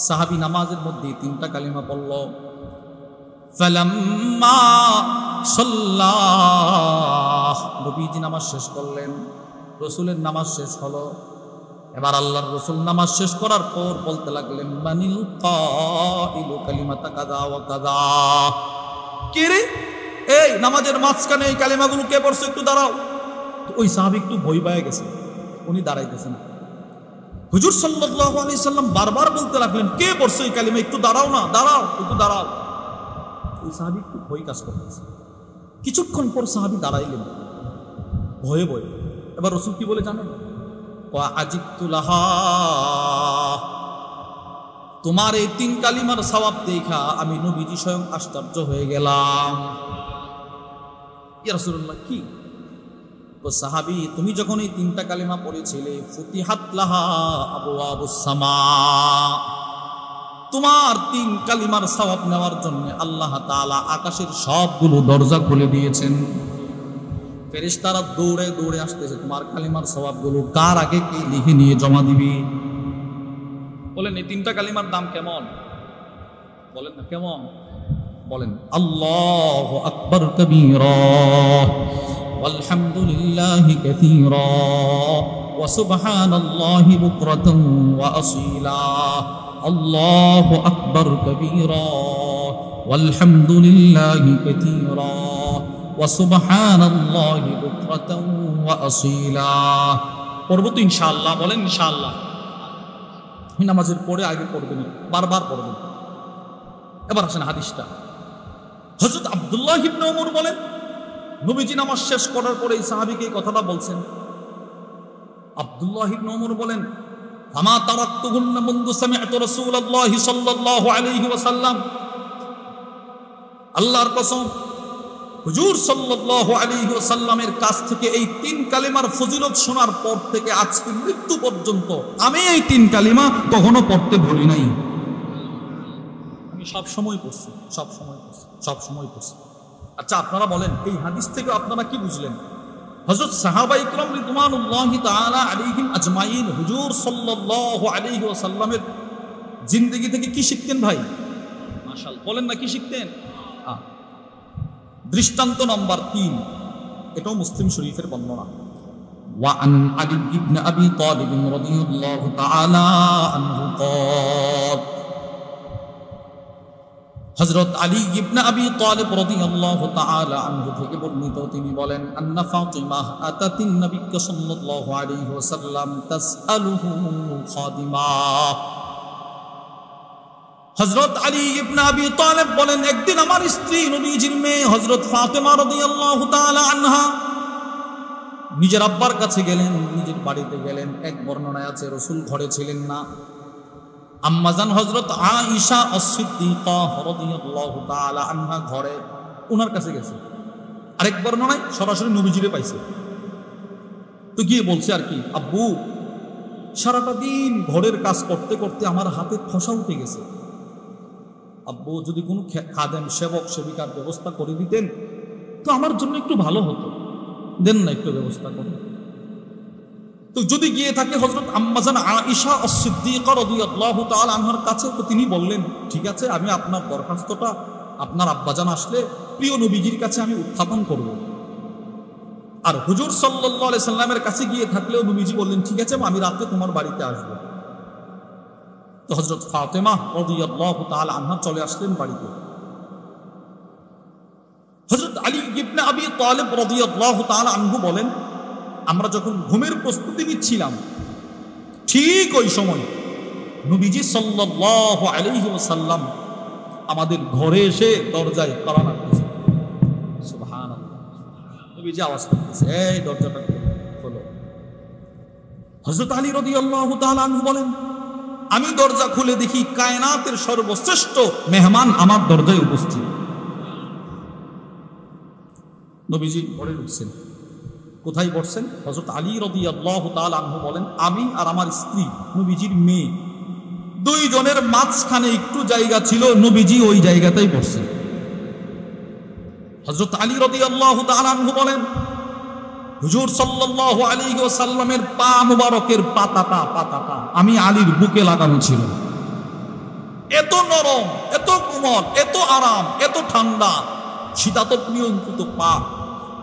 সাহাবী নামাজের মধ্যে 3টা কালিমা পড়ল। ফালাম্মা সাল্লাহ, নবীজি নামাজ শেষ করলেন, রাসূলের নামাজ শেষ হলো। এবার আল্লাহর রাসূল নামাজ শেষ করার পর বলতে লাগলেন মানিল কাইলু কালিমাতা কাযা ওয়া কাযা। কে রে, এই নামাজের মাঝখানে এই কালিমাগুলো কে পড়ছে, একটু দাঁড়াও। তো ওই সাহাবী একটু ভয় পেয়ে গেছে, উনি দাঁড়াইতেছেন। হুজুর সাল্লাল্লাহু আলাইহি সাল্লাম বারবার বলতে লাগলেন কে পড়ছে এই কালিমা, একটু দাঁড়াও না, দাঁড়াও, একটু দাঁড়াও। ওই সাহাবী একটু ভয় কাজ করতেছে। কিছুক্ষণ পর সাহাবী দাঁড়াইলেন ভয়ে ভয়ে। এবার রাসূল কি বলে জানেন? ওয়া আজিবতু লাহা, তোমার এই 3 কালিমার সওয়াব দেখা আমি নবীজি স্বয়ং আশ্চর্য হয়ে গেলাম। ইয়া রাসূলুল্লাহ, কি? তো সাহাবী, তুমি যখন এই 3টা কালিমা পড়েছিলে, ফুতিহাত লাহা আবওয়াবুস সামা, তোমার 3 কালিমার সওয়াব নেওয়ার জন্য আল্লাহ তাআলা আকাশের সবগুলো দরজা খুলে দিয়েছেন। ফেরেশতারা দৌড়ে দৌড়ে আসতেছে, তোমার কালিমার সওয়াবগুলো কার আগে কে লিখে নিয়ে জমা দিবে। বলেন এই 3টা কালিমার দাম কেমন? বলেন না কেমন? বলেন আল্লাহু আকবার কাবীরা ওয়ালহামদুলিল্লাহি কাসীরা ওয়া সুবহানাল্লাহি বুকরাতাও ওয়া আসীলা। আল্লাহু আকবার কাবীরা ওয়ালহামদুলিল্লাহি কাসীরা ওয়া সুবহানাল্লাহি বুকরাতাও ওয়া আসীলা। পড়ব তো ইনশাআল্লাহ, বলেন ইনশাআল্লাহ। নামাজের পরে আগে পড়বেন, বারবার পড়বেন। এবার আসেন হাদিসটা। হযরত আব্দুল্লাহ ইবনে ওমর বলেন, নবীজি নামাজ শেষ করার পরে এই সাহাবীকে এই কথাটা বলছেন। আব্দুল্লাহ ইবনে ওমর বলেন, ফামা তারাকতুহুন্না মুনযু সামি'তু রাসূলুল্লাহি সাল্লাল্লাহু আলাইহি ওয়াসাল্লাম, আল্লাহর কসম, হুজুর সাল্লাল্লাহু আলাইহি ওয়াসাল্লামের কাছ থেকে এই 3 কালিমার ফজিলত শোনার পর থেকে আজকে মৃত্যু পর্যন্ত আমি এই 3 কালিমা কখনো পড়তে ভুলি নাই। আমি সব সময় পড়ছি, সব সময় পড়ছি, সব সময় পড়ছি। আচ্ছা আপনারা বলেন এই হাদিস থেকে আপনারা কি বুঝলেন? হযরত সাহাবা ইকরাম রিদওয়ানুল্লাহি তাআলা আলাইহিম আজমাইন হুজুর সাল্লাল্লাহু আলাইহি ওয়াসাল্লামের জিন্দেগি থেকে কি শিখতেন ভাই? মাশাআল্লাহ, বলেন না কি শিখতেন? দৃষ্টান্ত নম্বর 3, এটাও মুসলিম শরীফের বর্ণনা। ওয়া আন আলী ইবনে আবি তালিব রাদিয়াল্লাহু তাআলা আনহু قال, হযরত আলী ইবনে আবি তালিব রাদিয়াল্লাহু তাআলা আনহু থেকে বর্ণিত, তিনি বলেন আন্না ফাতিমা আতাতিন নবী সাল্লাল্লাহু আলাইহি ওয়াসাল্লাম তাসআলুহু খাদিমা। হযরত আলী ইবনে আবি তালিব বলেন, একদিন আমার স্ত্রী নবীজির মেয়ে হযরত ফাতেমা রাদিয়াল্লাহু তাআলা আনহা নিজের আব্বার কাছে গেলেন, নিজের বাড়িতে গেলেন। এক বর্ণনায় আছে রাসূল ঘরে ছিলেন না, আম্মাজান হযরত আয়েশা আস-সিদ্দিকা রাদিয়াল্লাহু তাআলা আনহা ঘরে, ওনার কাছে গেছে। আরেক বর্ণনায় সরাসরি নবীজিরে পাইছে। তো গিয়ে বলছে আর কি, আব্বু সারাটা দিন ঘরের কাজ করতে করতে আমার হাতে ঠসা উঠে গেছে, আব্বু যদি কোনো খাদেম সেবক সেবিকার ব্যবস্থা করে দিতেন তো আমার জন্য একটু ভালো হতো, দেন না একটু ব্যবস্থা করে। তো যদি গিয়ে থাকে হযরত আম্মাজান আয়েশা আস-সিদ্দিকা রাদিয়াল্লাহু তাআলা আনহার কাছে, তো তিনি বললেন ঠিক আছে, আমি আপনার দরখাস্তটা আপনার আব্বাজান আসলে প্রিয় নবীজির কাছে আমি উত্থাপন করব। আর হুজুর সাল্লাল্লাহু আলাইহি সাল্লামের কাছে গিয়ে থাকলেও নবীজি বললেন, ঠিক আছে আমি রাতে তোমার বাড়িতে আসবো। তো হযরত ফাতেমা রাদিয়াল্লাহু তাআলা আনহা চলে আসলেন বাড়িতে। হযরত আলী ইবনে আবি তালিব রাদিয়াল্লাহু তাআলা আনহু বলেন, আমরা যখন ঘুমের প্রস্তুতি নিচ্ছিলাম ঠিক ওই সময় নবীজি সাল্লাল্লাহু আলাইহি ওয়াসাল্লাম আমাদের ঘরে এসে দরজায় তালা মারতেছে। সুবহানাল্লাহ, নবীজি আওয়াজ করতেছে, এই দরজাটা খোলো। হযরত আলী রাদিয়াল্লাহু তাআলা আনহু বলেন, আমি দরজা খুলে দেখি কায়নাতের সর্বশ্রেষ্ঠ মেহমান আমার দরজায় উপস্থিত। নবীজি ঘরে ঢুকছেন। কোথায় বসছেন? হযরত আলী রাদিয়াল্লাহু তাআলা আনহু বলেন, আমি আর আমার স্ত্রী নবীজির মেয়ে দুইজনের মাঝখানে একটু জায়গা ছিল, নবীজি ওই জায়গাতেই বসছেন। হযরত আলী রাদিয়াল্লাহু তাআলা আনহু বলেন, হুজুর সাল্লাল্লাহু আলাইহি ওয়াসাল্লামের পা মুবারকের পাতাটা আমি আলীর বুকে লাগানো ছিল। এত নরম, এত কোমল, এত আরাম, এত ঠান্ডা, শীতাতপ নিয়ন্ত্রিত পা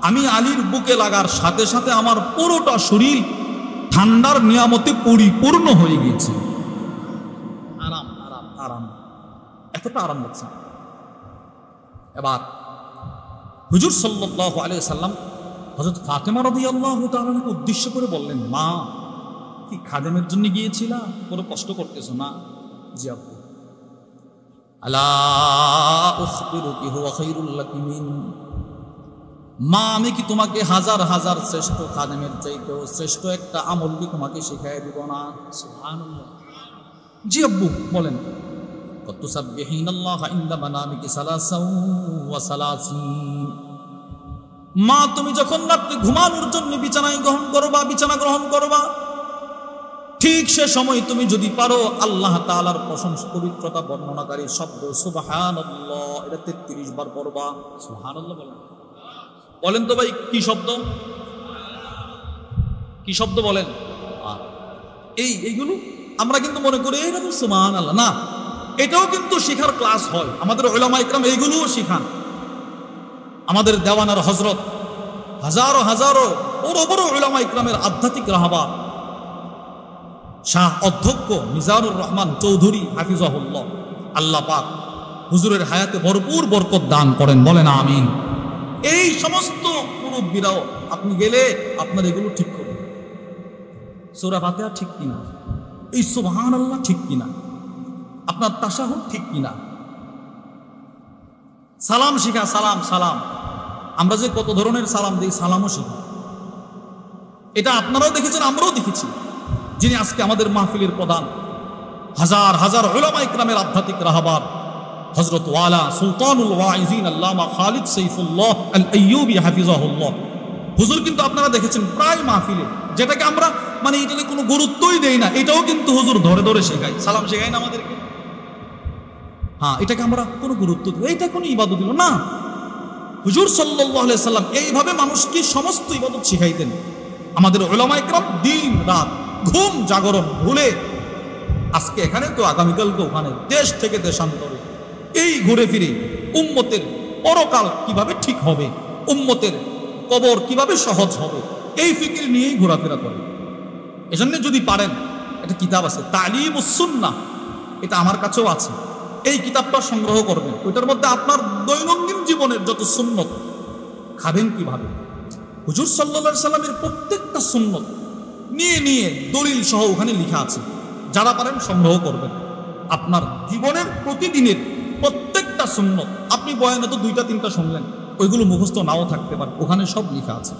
আমি আলীর বুকে লাগার সাথে সাথে আমার পুরোটা শরীর ঠান্ডার নিয়ামতে পরিপূর্ণ হয়ে গিয়েছে। আরাম আরাম আরাম, এতটা আরাম লাগছে। এবার হুজুর সাল্লাল্লাহু আলাইহি ওয়াসাল্লাম হযরত ফাতেমা রাদিয়াল্লাহু তাআলাকে উদ্দেশ্য করে বললেন, মা কি খাদেমের জন্য গিয়েছিলা? কোনো কষ্ট করতেছো না? জি আব্বু। আলা উখবিরুকি হুয়া খায়রুল লাকি মিন, মা আমি কি তোমাকে হাজার হাজার শ্রেষ্ঠ খাদেমের চাইতেও শ্রেষ্ঠ একটা আমল কি তোমাকে শিখাই দিব না? সুবহানাল্লাহ। জি আব্বু বলেন। কত সাববিহিনাল্লাহ ইনদা মানামিকি সালাসাও ওয়া সালাসিন, মা তুমি যখন রাতে ঘুমানোর জন্য বিছানা গ্রহণ করবা ঠিক সে সময় তুমি যদি পারো আল্লাহ তাআলার প্রশংসা পবিত্রতা বর্ণনাকারী শব্দ সুবহানাল্লাহ এটা 33 বার পড়বা। সুবহানাল্লাহ বলেন তো ভাই, কি শব্দ? কি শব্দ বলেন? এইগুলো আমরা কিন্তু মনে করি এটা তো সুবহানাল্লাহ না, এটাও কিন্তু শেখার ক্লাস হয়। আমাদের উলামা ইকরাম এইগুলোও শিখান। আমাদের দেওয়ানার হযরত হাজারো হাজারো বড় বড় উলামা ইকরামের আধ্যাত্মিক রাহবার শাহ অধ্যক্ষ মিজানুর রহমান চৌধুরী হাফিজাহুল্লাহ, আল্লাহ পাক হুজুরের হায়াতে ভরপুর বরকত দান করেন, বলেন আমিন। এই সমস্ত মুরব্বীরাও আপনি গেলে আপনার এগুলো ঠিক করুন। সূরা ফাতিহা ঠিক কিনা, এই সুবহানাল্লাহ ঠিক কিনা, আপনার তাশাহুদ ঠিক কিনা, সালাম শিখা, সালাম আমরা যে কত ধরনের সালাম দিই, সালামও শিখা। এটা আপনারাও দেখেছেন, আমরাও দেখেছি। যিনি আজকে আমাদের মাহফিলের প্রধান, হাজার হাজার উলামা ইকরামের আধ্যাত্মিক রাহবার হযরত ওয়ালা সুলতানুল ওয়াইজিন আল্লামা খালিদ সাইফুল্লাহ আল আইয়ুবী হাফিজাহুল্লাহ, হুজুর কিন্তু আপনারা দেখেছেন প্রায় মাহফিলে, যেটাকে আমরা মানে এটাকে কোনো গুরুত্বই দেই না, এটাও কিন্তু হুজুর ধরে ধরে শেখায়। সালাম শেখায় না আমাদেরকে? হ্যাঁ, এটাকে আমরা কোনো গুরুত্ব দিই, এটা কোনো ইবাদত দিল না। হুজুর সাল্লাল্লাহু আলাইহি সাল্লাম এইভাবে মানুষকে সমস্ত ইবাদত শিখাইতেন। আমাদের উলামা ইকরাম দিন রাত ঘুম জাগরণ ভুলে আজকে এখানে তো আগামীকালকে ওখানে, দেশ থেকে দেশান্তরে এই ঘুরে ফিরে উম্মতের পরকাল কিভাবে ঠিক হবে, উম্মতের কবর কিভাবে সহজ হবে, এই ফিকির নিয়েই ঘোরাফেরা করে। এজন্য যদি পারেন, একটা কিতাব আছে তালিমুস সুন্নাহ, এটা আমার কাছেও আছে, এই কিতাবটা সংগ্রহ করবেন। ওইটার মধ্যে আপনার দৈনন্দিন জীবনের যত সুন্নত, খাবেন কিভাবে, হুজুর সাল্লাল্লাহু আলাইহি সাল্লামের প্রত্যেকটা সুন্নত নিয়ে নিয়ে দলিল সহ ওখানে লেখা আছে। যারা পারেন সংগ্রহ করবেন। আপনার জীবনের প্রতিদিনের প্রত্যেকটা সুন্নত, আপনি বয়ানে তো 2-3টা শুনলেন, ওইগুলো মুখস্থ নাও থাকতে পারে, ওখানে সব লেখা আছে।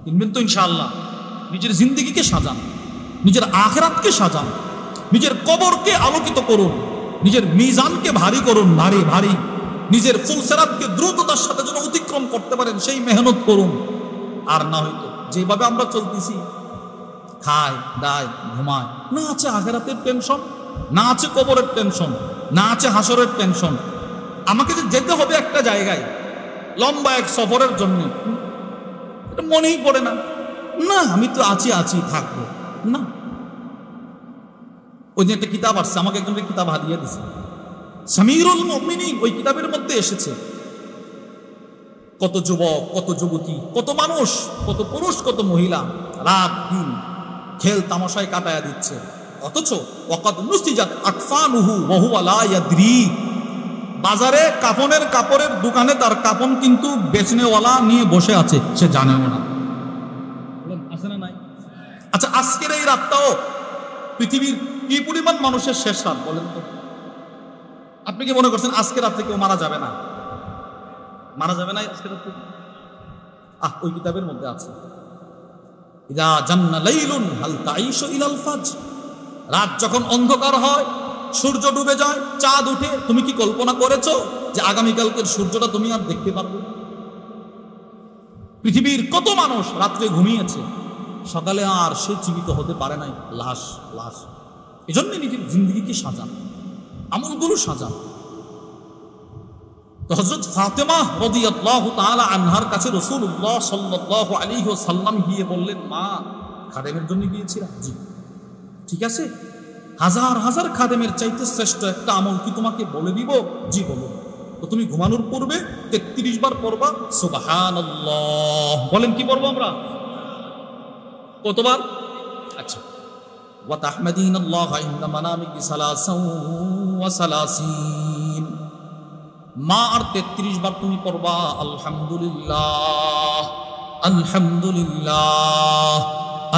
কিনবেন তো ইনশাআল্লাহ। নিজের জিন্দেগিকে সাজান, নিজের আখিরাতকে সাজান, নিজের কবরকে আলোকিত করুন, নিজের মিজানকে ভারী করুন, ভারী ভারী, নিজের ফুলসেরাতকে দ্রুততার সাথে যেন অতিক্রম করতে পারেন সেই মেহনত করুন। আর না হয়তো যেভাবে আমরা চলতেছি, খায় দায় ঘুমায়, না আছে আখিরাতের টেনশন, না আছে কবরের টেনশন, না আছে হাসরের টেনশন। আমাকে যে যেতে হবে একটা জায়গায় লম্বা এক সফরের জন্য, এটা মনেই পড়ে না, না আমি তো আছি থাকবো না। ওই যে একটা কিতাব আসছে, আমাকে একজন কিতাব হাদিয়া দিছে, সামিরুল মুমিনিন, ওই কিতাবের মধ্যে এসেছে কত যুবক, কত যুবতী, কত মানুষ, কত পুরুষ, কত মহিলা রাত দিন খেল তামাশায় কাটায়া দিচ্ছে, অথচ ওয়াকাদ নুসিজাত আকফানুহু ওয়া হুয়া লা ইয়াদরি, বাজারে কাফনের কাপড়ের দোকানে তার কাফন কিন্তু বেচনেওয়ালা নিয়ে বসে আছে, সে জানেও না। আছে না নাই? আচ্ছা, আজকের এই রাতটাও পৃথিবীর কি পরিমাণ মানুষের শেষ রাত বলেন তো? আপনি কি মনে করছেন আজকের রাত থেকে মারা যাবে না? মারা যাবে না আজকের রাত থেকে? ওই কিতাবের মধ্যে আছে, ইদা জান্না লাইলুন হাল তাইশু ইলাল ফাজর, রাত যখন অন্ধকার হয়, সূর্য ডুবে যায়, চাঁদ উঠে, তুমি কি কল্পনা করেছো যে আগামীকালকের সূর্যটা তুমি আর দেখতে পারবে? পৃথিবীর কত মানুষ রাত্রে ঘুমিয়েছে, সকালে আর সে জীবিত হতে পারে নাই, লাশ লাশ। এজন্য নিজের জিন্দেগিকে সাজান, আমলগুলো সাজান। তো হযরত ফাতেমা রাদিয়াল্লাহু তাআলা আনহার কাছে রাসূলুল্লাহ সাল্লাল্লাহু আলাইহি ওয়াসাল্লাম গিয়ে বললেন, মা, খাদেমের জন্য গিয়েছিলাম। জি, ঠিক আছে, হাজার হাজার খাদেমের চাইতে শ্রেষ্ঠ একটা আমল কি তোমাকে বলে দিব? জি, বলো। তো তুমি ঘুমানোর পূর্বে 33 বার পড়বা সুবহানাল্লাহ। বলেন, কি পড়বো আমরা? কতবার? আচ্ছা, ওয়া তাহমাদিনাল্লাহ ইনদা মানামিকি সালাসান ওয়া সালাসিন, মা, আর 33 বার তুমি পড়বা আলহামদুলিল্লাহ আলহামদুলিল্লাহ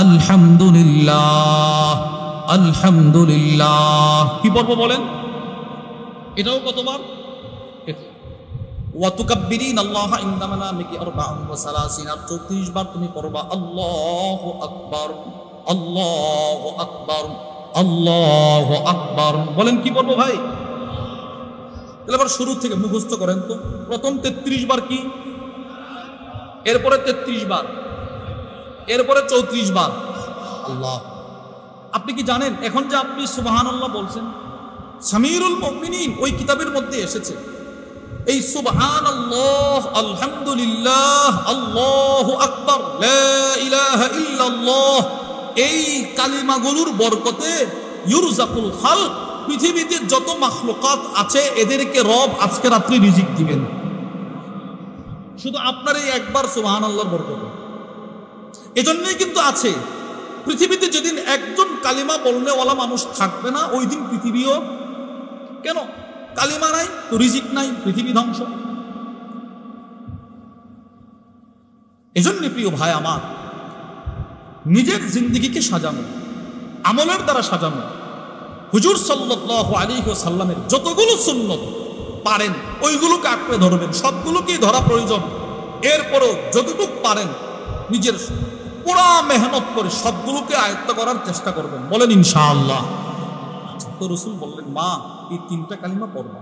আলহামদুলিল্লাহ আলহামদুলিল্লাহ। কি পড়বো বলেন? এটাও কতবার? ওয়া তুকাব্বিরিনাল্লাহ ইনদা মানামিকি আরবা'আন ওয়া সালাসিন, আর 34 বার তুমি পড়বা আল্লাহু আকবার আল্লাহু আকবার আল্লাহু আকবার। বলেন, কি পড়বো ভাই? তাহলে আবার শুরু থেকে মুখস্থ করেন তো। প্রথম 33 বার কি, এরপরে 33 বার, এরপরে 34 বার আল্লাহ। আপনি কি জানেন এখন যে আপনি সুবহানাল্লাহ বলছেন, সামিরুল মুমিনিন ওই কিতাবের মধ্যে এসেছে এই সুবহানাল্লাহ আলহামদুলিল্লাহ আল্লাহু আকবার লা ইলাহা ইল্লাল্লাহ, এই কালিমাগুলোর বরকতে ইউরজাকুল খালক, পৃথিবীতে যত মাখলুকাত আছে এদেরকে রব আজকে রাত্রি রিজিক দিবেন, শুধু আপনার এই একবার সুবহানাল্লাহর বরকতে। এজন্যই কিন্তু আছে পৃথিবীতে যেদিন একজন কালিমা বলনেওয়ালা মানুষ থাকবে না, ওই দিন পৃথিবীও, কেন? কালিমা নাই তো রিজিক নাই, পৃথিবী ধ্বংস। এজন্য প্রিয় ভাই আমার, নিজের জিন্দেগিকে সাজানো, আমলের দ্বারা সাজানো। হুজুর সাল্লাল্লাহু আলাইহি ওয়াসাল্লামের যতগুলো সুন্নত পারেন ওইগুলোকে আঁকড়ে ধরবেন, সবগুলোকেই ধরা প্রয়োজন। এরপরও যতটুকু পারেন নিজের পুরা মেহনত করে সবগুলোকে আয়ত্ত করার চেষ্টা করবেন। বলেন ইনশাআল্লাহ। তো রাসূল বললেন, মা, এই 3টা কালিমা পড়বা,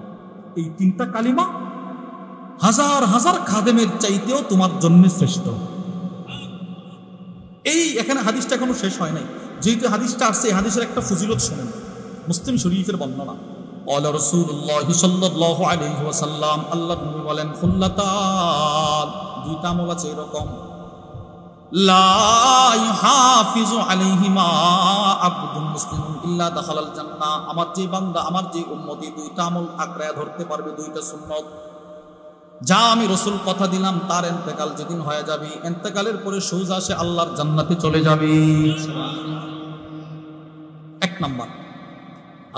এই 3টা কালিমা হাজার হাজার খাদেমের চাইতেও তোমার জন্য শ্রেষ্ঠ। এই এখানে হাদিসটা এখনো শেষ হয় নাই, যেহেতু হাদিসটা আসছে এই হাদিসের একটা ফজিলত শুনেন। মুসলিম শরীফের বর্ণনা, ক্বালা রাসূলুল্লাহ সাল্লাল্লাহু আলাইহি ওয়াসাল্লাম, আল্লাহর নবী বলেন, খুল্লাতান, 2টা আমল আছে এরকম, লা ইউহাফিজু আলাইহিমা আবদুন মুসলিমুন ইল্লা দাখালাল জান্নাহ, আমার যে বান্দা, আমার যে উম্মতি 2টা আমল আঁকড়ে ধরতে পারবে, 2টা সুন্নত, যা আমি রাসূল কথা দিলাম তার ইন্তেকাল যেদিন হয়ে যাবে, ইন্তেকালের পরে সোজা সে আল্লাহর জান্নাতে চলে যাবে। 1 নাম্বার,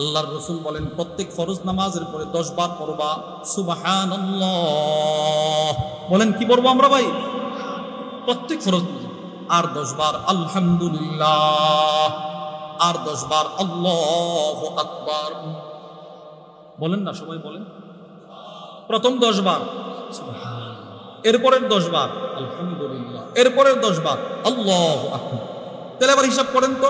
আল্লাহর রাসূল বলেন, প্রত্যেক ফরজ নামাজের পরে 10 বার পড়বা সুবহানাল্লাহ। বলেন, কি পড়বো আমরা ভাই? প্রত্যেক ফরজ, আর 10 বার আলহামদুলিল্লাহ, আর 10 বার আল্লাহু আকবার। বলেন না সবাই, বলেন। প্রথম 10 বার এরপরের 10 বার আলহামদুলিল্লাহ, এরপরের 10 বার আল্লাহু আকবার। তাহলে আবার হিসাব করেন তো,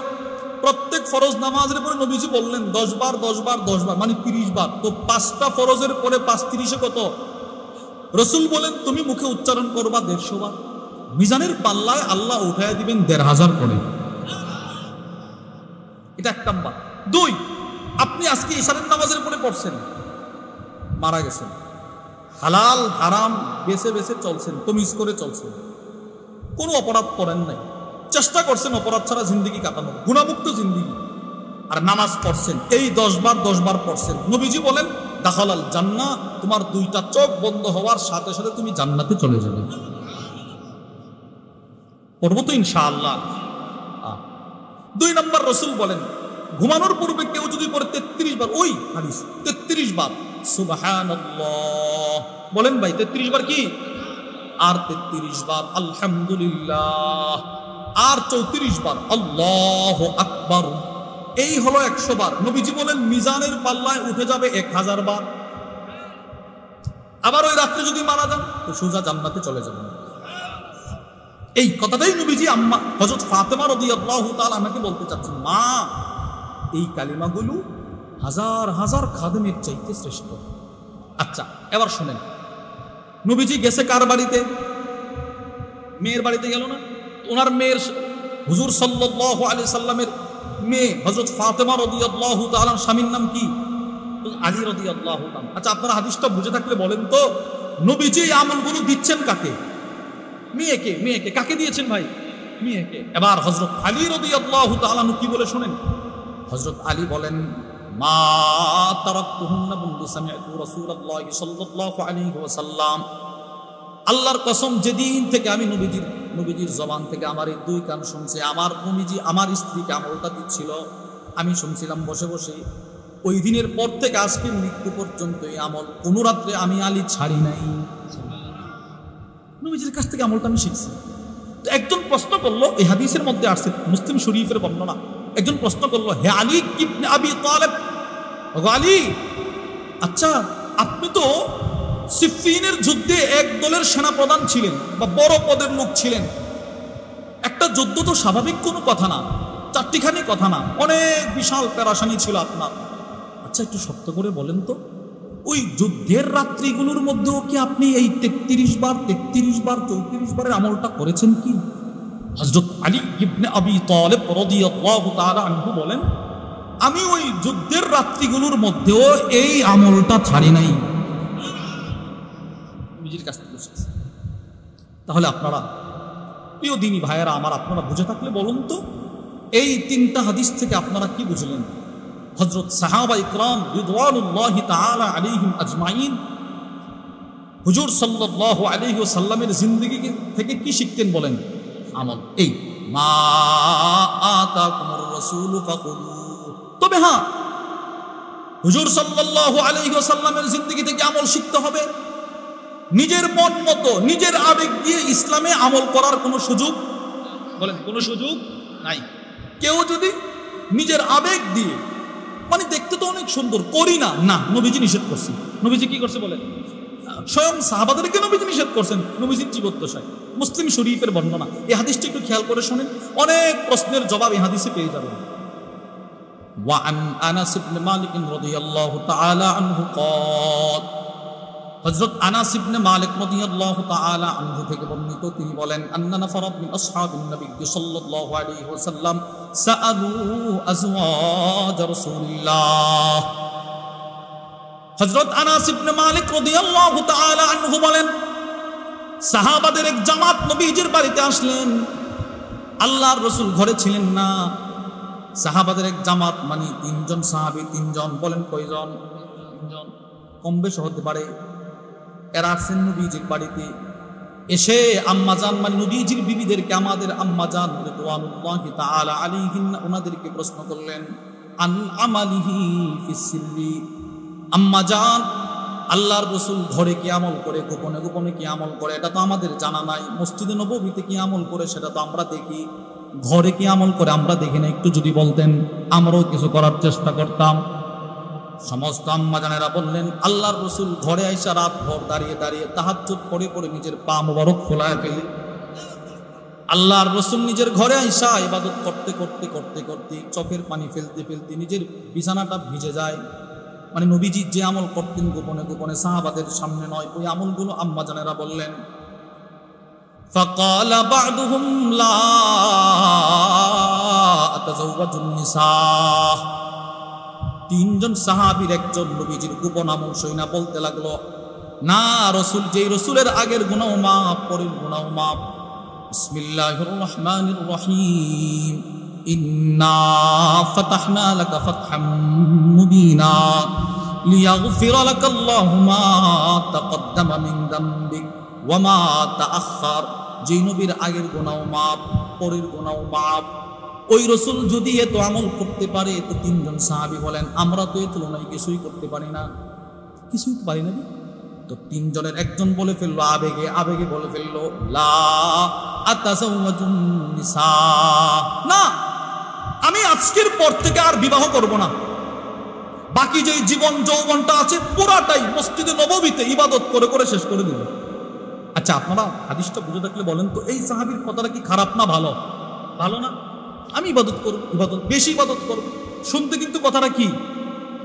প্রত্যেক ফরজ নামাজের পরে নবীজি বললেন 10 বার 10 বার 10 বার, মানে 30 বার। তো 5টা ফরজের পরে 5 30 কত? রাসূল বলেন, তুমি মুখে উচ্চারণ করবা 150 বার, মিজানের পাল্লায় আল্লাহ উঠায় দিবেন 1500 করে। এটা 1 নাম্বার। 2, আপনি আজকে ইশারের নামাজের পরে পড়ছেন, মারা গেছেন, হালাল হারাম বেছে বেছে চলছেন, তমিজ করে চলছেন, কোনো অপরাধ করেন নাই, চেষ্টা করছেন অপরাধ ছাড়া জিন্দেগি কাটানো, গুণামুক্ত জিন্দেগি, আর নামাজ পড়ছেন, এই 10 বার 10 বার পড়ছেন। নবীজি বলেন দাখালাল জান্নাহ, তোমার দুইটা চোখ বন্ধ হওয়ার সাথে সাথে তুমি জান্নাতে চলে যাবে। পড়বো তো ইনশাআল্লাহ। 2 নম্বর রাসূল বলেন, ঘুমানোর পূর্বে কেউ যদি পড়ে 33 বার, ওই হাদিস 33 বার সুবহানাল্লাহ, বলেন ভাই 33 বার কি, আর 33 বার আলহামদুলিল্লাহ, আর 34 বার আল্লাহু আকবার, এই হলো 100 বার। নবীজি বলেন মিজানের পাল্লায় উঠে যাবে 1000 বার। আবার ওই রাত্রে যদি মারা যান তো সোজা জান্নাতে চলে যাবেন। এই কথাটাই নবীজি আম্মা হযরত ফাতেমা রাদিয়াল্লাহু তাআলা আমাকে বলতে চাচ্ছেন, মা এই কালিমাগুলো হাজার হাজার খাদেমের চাইতে শ্রেষ্ঠ। আচ্ছা এবার শুনেন, নবীজি গেছে কার বাড়িতে? মেয়ের বাড়িতে গেল না? ওনার মেয়ের হুজুর সাল্লাল্লাহু আলাইহি সাল্লামের মেয়ে হযরত ফাতেমা রাদিয়াল্লাহু তাআলার স্বামীর নাম কি? আলী রাদিয়াল্লাহু তাআলা। আচ্ছা আপনারা হাদিসটা বুঝে থাকলে বলেন তো, নবীজি এই আমলগুলো দিচ্ছেন কাকে? মেয়েকে। মেয়েকে কাকে দিয়েছেন ভাই? মেয়েকে। এবার হযরত আলী রাদিয়াল্লাহু তাআলা কি বলে শুনেন। হযরত আলী বলেন, মা তারাকতুহুন্না মুনযু সামি'তু রাসূলুল্লাহি সাল্লাল্লাহু আলাইহি ওয়াসাল্লাম, আল্লাহর কসম যেদিন থেকে আমি নবীজির জবান থেকে আমার এই 2 কান শুনছে, আমার নবীজি আমার স্ত্রীকে আমলটা দিচ্ছিল, আমি শুনছিলাম বসে বসে, ওই দিনের পর থেকে আজকে মৃত্যু পর্যন্ত এই আমল কোন রাত্রে আমি আলী ছাড়ি নাই। নবীজির কাছ থেকে আমলটা আমি শিখছি। তো একজন প্রশ্ন করলো, এই হাদিসের মধ্যে আসছে মুসলিম শরীফের বর্ণনা, একজন প্রশ্ন করলো, হে আলী ইবনে আবি তালেব, আলী আচ্ছা আপনি তো সিফফিনের যুদ্ধে এক দলের সেনাপ্রধান ছিলেন বা বড় পদের লোক ছিলেন, একটা যুদ্ধ তো স্বাভাবিক কোনো কথা না, 4টিখানি কথা না, অনেক বিশাল পেরেশানি ছিল আপনার। আচ্ছা একটু সত্য করে বলেন তো, ওই যুদ্ধের রাত্রিগুলোর মধ্যেও কি আপনি এই 33 বার 34 বারের আমলটা করেছেন কি? হযরত আলী ইবনে আবি তালেব রাদিয়াল্লাহু তাআলা আনহু বলেন, আমি ওই যুদ্ধের রাত্রিগুলোর মধ্যেও এই আমলটা ছাড়ি নাই। নিজের কাছ থেকে শিখছি। তাহলে আপনারা প্রিয় দিনী ভাইয়েরা আমার, আপনারা বুঝে থাকলে বলুন তো, এই 3টা হাদিস থেকে আপনারা কি বুঝলেন? হযরত সাহাবা ইকরাম রিদওয়ানুল্লাহি তাআলা আলাইহিম আজমাইন হুজুর সাল্লাল্লাহু আলাইহি ওয়াসাল্লামের জিন্দেগি থেকে কি শিখতেন বলেন? আমল। এই মা আতাকুমুর রাসূলু ফাকুলু। তবে হ্যাঁ, হুজুর সাল্লাল্লাহু আলাইহি ওয়াসাল্লামের জিন্দেগি থেকে আমল শিখতে হবে। নিজের মন মতো নিজের আবেগ দিয়ে ইসলামে আমল করার কোনো সুযোগ, বলেন কোনো সুযোগ নাই। কেউ যদি নিজের আবেগ দিয়ে, মানে দেখতে তো অনেক সুন্দর, করি না, না, নবীজি নিষেধ করছেন। নবীজি কি করছে বলেন? স্বয়ং সাহাবাদেরকে নবীজি নিষেধ করছেন নবীজির জীবদ্দশায়। মুসলিম শরীফের বর্ণনা। এই হাদিসটি একটু খেয়াল করে শুনেন, অনেক প্রশ্নের জবাব এই হাদিসে পেয়ে যাবেন। ওয়ান আনাস ইবনে মালিক রাদিয়াল্লাহু তাআলা আনহু قال, হযরত আনাস ইবনে মালিক রাদিয়াল্লাহু তাআলা আনহু থেকে বর্ণিত, তিনি বলেন, আন্না নাফারাত মিন আসহাবিন নবী সাল্লাল্লাহু আলাইহি ওয়াসাল্লাম সাআলু আজওয়াজ রাসূলিল্লাহ। হযরত আনাস ইবনে মালিক রাদিয়াল্লাহু তাআলা আনহু বলেন, সাহাবাদের এক জামাত নবীজির বাড়িতে আসলেন। আল্লাহর রাসূল ঘরে ছিলেন না। সাহাবাদের এক জামাত মানে 3 জন সাহাবী, 3 জন, বলেন কয়জন? 3 জন, কম বেশি হতে পারে। এরা আসছেন নবীজির বাড়িতে। এসে আম্মাজান মানে নবীজির বিবিদেরকে, আমাদের আম্মাজান রিদওয়ানুল্লাহি তাআলা আলাইহিন্না, ওনাদেরকে প্রশ্ন করলেন, আন আমালিহি ফিস সিররি। আম্মাজান, আল্লাহর রাসূল ঘরে কি আমল করে, গোপনে গোপনে কি আমল করে, এটা তো আমাদের জানা নাই। মসজিদে নববীতে কি আমল করে সেটা তো আমরা দেখি, ঘরে কি আমল করে আমরা দেখি না। একটু যদি বলতেন আমরাও কিছু করার চেষ্টা করতাম। সমস্ত আম্মাজানেরা বললেন, আল্লাহর রাসূল ঘরে আইসা রাত ভর দাঁড়িয়ে দাঁড়িয়ে তাহাজ্জুদ পড়ে পড়ে নিজের পা মোবারক ফোলায় ফেলে। আল্লাহর রাসূল নিজের ঘরে আইসা ইবাদত করতে করতে করতে করতে চোখের পানি ফেলতে ফেলতে নিজের বিছানাটা ভিজে যায়। মানে নবীজি যে আমল করতেন গোপনে গোপনে, সাহাবাদের সামনে নয়, ওই আমলগুলো আম্মাজানেরা বললেন। ফাকালা বা'দুহুম লা আতাযাওয়াজুন নিসা। 3 জন সাহাবীর একজন নবীজির গোপন আমল শুনে বলতে লাগলো, না রাসূল, যেই রাসূলের আগের গুনাহ মাফ, পরের গুনাহ মাফ। বিসমিল্লাহির রহমানির রহিম, ইন্না ফাতাহনা লাকা ফাতহাম মুবিনা। লিয়াগফিরা লাকাল্লাহু মা তাকদ্দামা মিন যামবিক ওয়া মা তাআখার, যেই নবীর আগের গুনাহ মাফ, পরের গুনাহ মাফ। ওই রাসূল যদি এত আমল করতে পারে তো তিনজন সাহাবী বলেন আমরা তো এর তুলনায় কিছুই করতে পারি না, কিছুই তো পারি না। তো তিনজনের একজন বলে ফেললো আবেগে বলে ফেললো লা আতাযাওয়াজুন নিসা, না আমি আজকের পর থেকে আর বিবাহ করব না, বাকি যে জীবন যৌবনটা আছে পুরাটাই মসজিদে নববীতে ইবাদত করে করে শেষ করে দিল। আচ্ছা আপনারা হাদিসটা বুঝে থাকলে বলেন তো এই সাহাবীর কথাটা কি খারাপ না ভালো? ভালো না? আমি ইবাদত করব, ইবাদত বেশি ইবাদত করব, শুনতে কিন্তু কথাটা কি,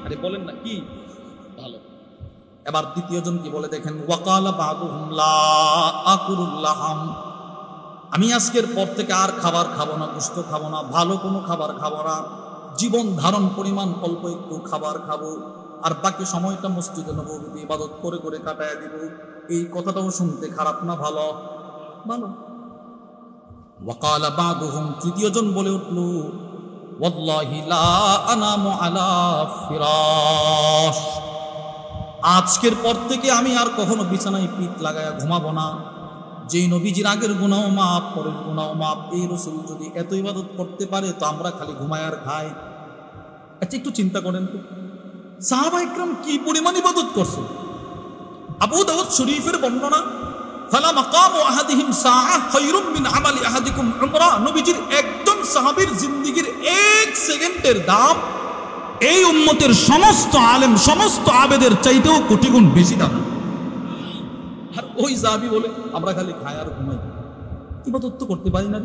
আরে বলেন না কি ভালো। এবার দ্বিতীয় জন কি বলে দেখেন, ওয়াকালা বাদুহুম লা আকুলুল লাহাম, আমি আজকের পর থেকে আর খাবার খাবো না, গোশত খাবো না, ভালো কোনো খাবার খাবো না, জীবন ধারণ পরিমাণ অল্প একটু খাবার খাবো, আর বাকি সময়টা মসজিদে নববীতে ইবাদত করে করে কাটায় দিব। এই কথাটাও শুনতে খারাপ না ভালো? ভালো। ওয়াকালা বাদুহুম, তৃতীয় জন বলে উঠল ওয়াল্লাহি লা আনামু আলা ফিরাশ, আজকের পর থেকে আমি আর কখনো বিছানায় পিঠ লাগায়া ঘুমাবো না। যেই নবীজির আগের গুনাহ মাপ, পরের গুনাহ মাপ, এই রাসূল যদি এত ইবাদত করতে পারে তো আমরা খালি ঘুমায় আর খাই। আচ্ছা একটু চিন্তা করেন তো সাহাবা ইকরাম কি পরিমাণ ইবাদত করছে। আবু দাউদ শরীফের বর্ণনা, ফালা মাকামু আহাদিহিম সাআহ খায়রুম মিন আমালি আহাদিকুম উমরা, নবীজির একজন সাহাবীর জিন্দেগীর এক সেকেন্ডের দাম এই উম্মতের সমস্ত আলেম সমস্ত আবেদের চাইতেও কোটি গুণ বেশি দাম। আর ওই সাহাবী বলে আমরা খালি খাই আর ঘুমাই, ইবাদত তো করতে পারি না।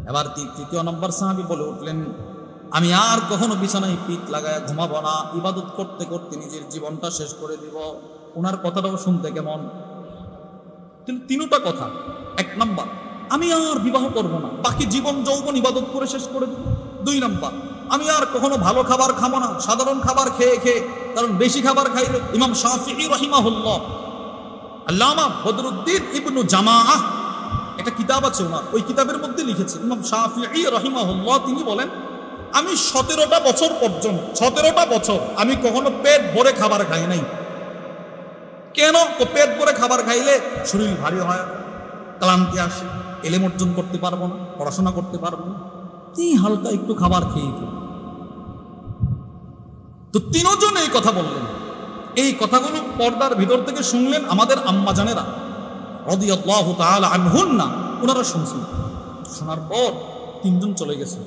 এবার তৃতীয় নম্বর সাহাবী বলে উঠলেন আমি আর কখনো বিছানায় পিঠ লাগায় ঘুমাবো না, ইবাদত করতে করতে নিজের জীবনটা শেষ করে দিব। ওনার কথাটাও শুনতে কেমন? তিনটা কথা। এক নাম্বার আমি আর বিবাহ করব না, বাকি জীবন যৌবন ইবাদত করে শেষ করে দিব। দুই নাম্বার আমি আর কখনো ভালো খাবার খাবো না, সাধারণ খাবার খেয়ে খেয়ে, কারণ বেশি খাবার খাইলে ইমাম শাফিঈ রাহিমাহুল্লাহ, আল্লামা বদরুদ্দিন ইবনু জামাআহ একটা কিতাব আছে ওনার, ওই কিতাবের মধ্যে লিখেছে ইমাম শাফিঈ রাহিমাহুল্লাহ, তিনি বলেন আমি 17টা বছর পর্যন্ত 17টা বছর আমি কখনো পেট ভরে খাবার খাই নাই। কেন? তো পেট ভরে খাবার খাইলে শরীর ভারী হয়, ক্লান্তি আসে, এলেম অর্জন করতে পারবো না, পড়াশোনা করতে পারবো না, এই হালকা একটু খাবার খেয়ে খেয়ে। তো তিনজন এই কথা বললেন। এই কথাগুলো পর্দার ভিতর থেকে শুনলেন আমাদের আম্মাজানেরা রাদিয়াল্লাহু তাআলা আনহুন্না, ওনারা শুনছেন। শোনার পর তিনজন চলে গেছে।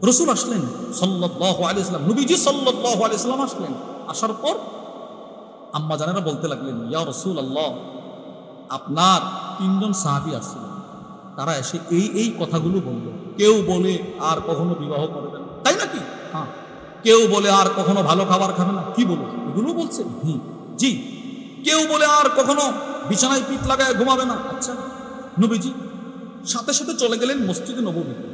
রাসূল আসলেন সাল্লাল্লাহু আলাইহি ওয়াসাল্লাম, নবীজি সাল্লাল্লাহু আলাইহি ওয়াসাল্লাম আসলেন। আসার পর আম্মাজানেরা বলতে লাগলেন ইয়া রাসূলুল্লাহ, আপনার তিনজন সাহাবী আসছিলেন, তারা এসে এই এই কথাগুলো বলল। কেউ বলে আর কখনো বিবাহ করবে না, তাই নাকি? হ্যাঁ। কেউ বলে আর কখনো ভালো খাবার খাবে না, কি বলো এগুলো বলছে? জি। কেউ বলে আর কখনো বিছানায় পিঠ লাগায় ঘুমাবে না। আচ্ছা। নবীজি সাথে সাথে চলে গেলেন মসজিদে নববীতে।